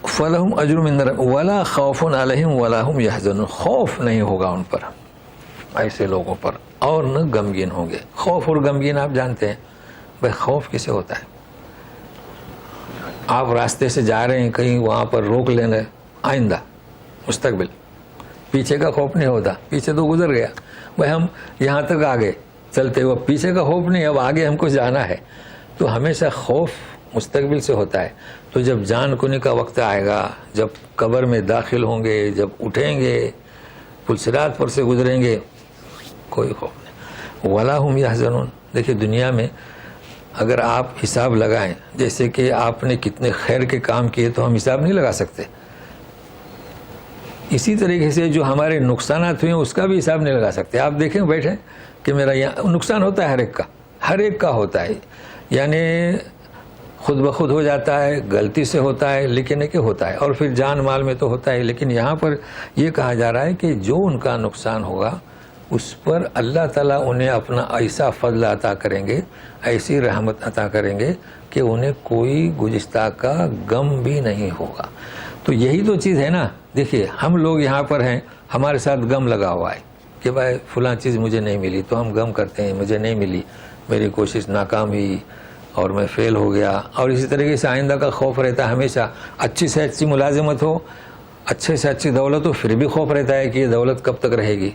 فَلَهُمْ أَجْرٌ مِّن رَّبِّهِمْ وَلَا خَوْفٌ عَلَيْهِمْ وَلَا هُمْ يَحْزَنُونَ. خوف نہیں ہوگا ان پر, ایسے لوگوں پر, اور نہ غمگین ہوں گے. خوف اور غمگین آپ جانتے ہیں, بھائی خوف کسے ہوتا ہے؟ آپ راستے سے جا رہے ہیں کہیں, وہاں پر روک لینا, آئندہ مستقبل, پیچھے کا خوف نہیں ہوتا, پیچھے تو گزر گیا, بھائی ہم یہاں تک آ گئے چلتے ہوئے, پیچھے کا خوف نہیں, اب آگے ہم کو جانا ہے. تو ہمیشہ خوف مستقبل سے ہوتا ہے. تو جب جان کنی کا وقت آئے گا, جب قبر میں داخل ہوں گے, جب اٹھیں گے, پلسرات پر سے گزریں گے, کوئی خوف نہیں. وَلَا هُمْ يَحْزَنُونَ. دیکھیں دنیا میں اگر آپ حساب لگائیں, جیسے کہ آپ نے کتنے خیر کے کام کیے تو ہم حساب نہیں لگا سکتے, اسی طریقے سے جو ہمارے نقصانات ہوئے ہیں اس کا بھی حساب نہیں لگا سکتے. آپ دیکھیں بیٹھیں کہ میرا یہاں نقصان ہوتا ہے, ہر ایک کا ہوتا ہے, یعنی خود بخود ہو جاتا ہے, غلطی سے ہوتا ہے, لیکن کہ ہوتا ہے, اور پھر جان مال میں تو ہوتا ہے. لیکن یہاں پر یہ کہا جا رہا ہے کہ جو ان کا نقصان ہوگا اس پر اللہ تعالیٰ انہیں اپنا ایسا فضل عطا کریں گے, ایسی رحمت عطا کریں گے کہ انہیں کوئی گزشتہ کا غم بھی نہیں ہوگا. تو یہی تو چیز ہے نا. دیکھیے ہم لوگ یہاں پر ہیں, ہمارے ساتھ غم لگا ہوا ہے کہ بھائی فلاں چیز مجھے نہیں ملی, تو ہم غم کرتے ہیں, مجھے نہیں ملی, میری کوشش ناکام ہوئی اور میں فیل ہو گیا. اور اسی طریقے سے آئندہ کا خوف رہتا ہے ہمیشہ. اچھی سے اچھی ملازمت ہو, اچھے سے اچھی دولت ہو, پھر بھی خوف رہتا ہے کہ یہ دولت کب تک رہے گی.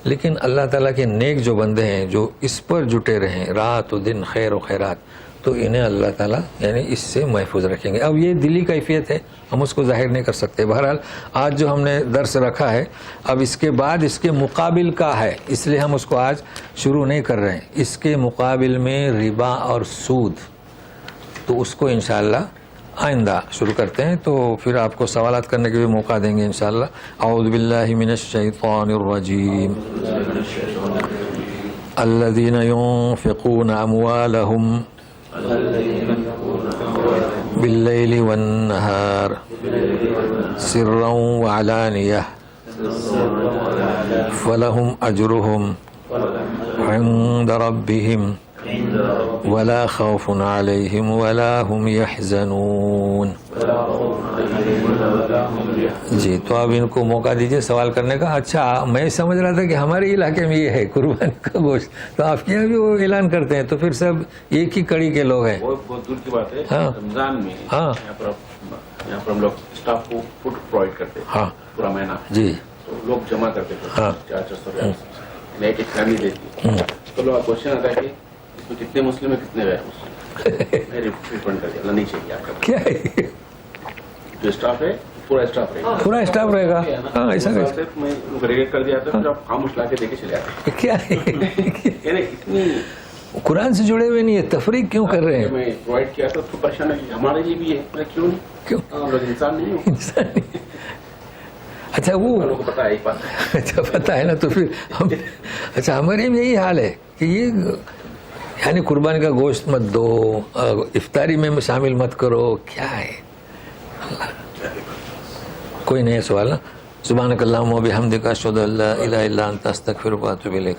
لیکن اللہ تعالیٰ کے نیک جو بندے ہیں جو اس پر جٹے رہیں رات و دن خیر و خیرات, تو انہیں اللہ تعالیٰ یعنی اس سے محفوظ رکھیں گے. اب یہ دلی کیفیت ہے, ہم اس کو ظاہر نہیں کر سکتے. بہرحال آج جو ہم نے درس رکھا ہے, اب اس کے بعد اس کے مقابل کا ہے, اس لیے ہم اس کو آج شروع نہیں کر رہے ہیں. اس کے مقابل میں ربا اور سود, تو اس کو انشاءاللہ آئندہ شروع کرتے ہیں تو پھر آپ کو سوالات کرنے کے بھی موقع دیں گے انشاءاللہ. اعوذ باللہ من الشیطان الرجیم. الذین ينفقون اموالهم باللیل والنہار سرا وعلانیہ فلہم اجرہم عند ربهم ولا خوف علیہم ولا هم يحزنون. جی تو اب ان کو موقع دیجئے سوال کرنے کا. اچھا میں سمجھ رہا تھا کہ ہمارے علاقے میں یہ ہے قربانی کا گوشت, تو آپ کے یہاں بھی وہ اعلان کرتے ہیں, تو پھر سب ایک ہی کڑی کے لوگ ہیں. بہت دور کی بات ہے. ہاں. رمضان میں ہاں. یہاں پر ہم لوگ اسٹاف کو فوڈ پرووائڈ کرتے ہیں. ہاں پورا مہینہ. جی تو لوگ جمع کرتے تھے. ہاں. 400 ایک ایک فیملی دیتی. تو لوگ کوشچن آتا ہے کہ اس میں کتنے مسلم ہیں کتنے غیر مسلم. میں ریفنڈ کر دیا, نہیں چاہیے آپ کا. کیا ہے جو اسٹاف ہے پورا اسٹاف رہے گا. پورا اسٹاف رہے گا. ہاں ایسا میں ریلیٹ کر دیا تھا, پھر آپ خاموش لا کے دے کے چلے آتے. کیا ہے یعنی اتنی قرآن سے جڑے ہوئے نہیں ہے, تفریق کیوں کر رہے ہیں؟ میں پرووائڈ کیا تھا تو پریشان ہے ہمارے لیے بھی ہے. کیوں نہیں؟ کیوں ہم لوگ انسان نہیں ہو. انسان. اچھا وہ لوگوں کو پتا ہے ایک بات. اچھا پتہ ہے نا, تو پھر ہم اچھا ہمارے میں یہی حال ہے کہ یہ یعنی قربانی کا گوشت مت دو, افطاری میں شامل مت کرو. کیا ہے کوئی نیا سوال نا. سبحانک اللہم و بحمدک اشہد ان لا الہ الا انت استغفرک و اتوب الیک.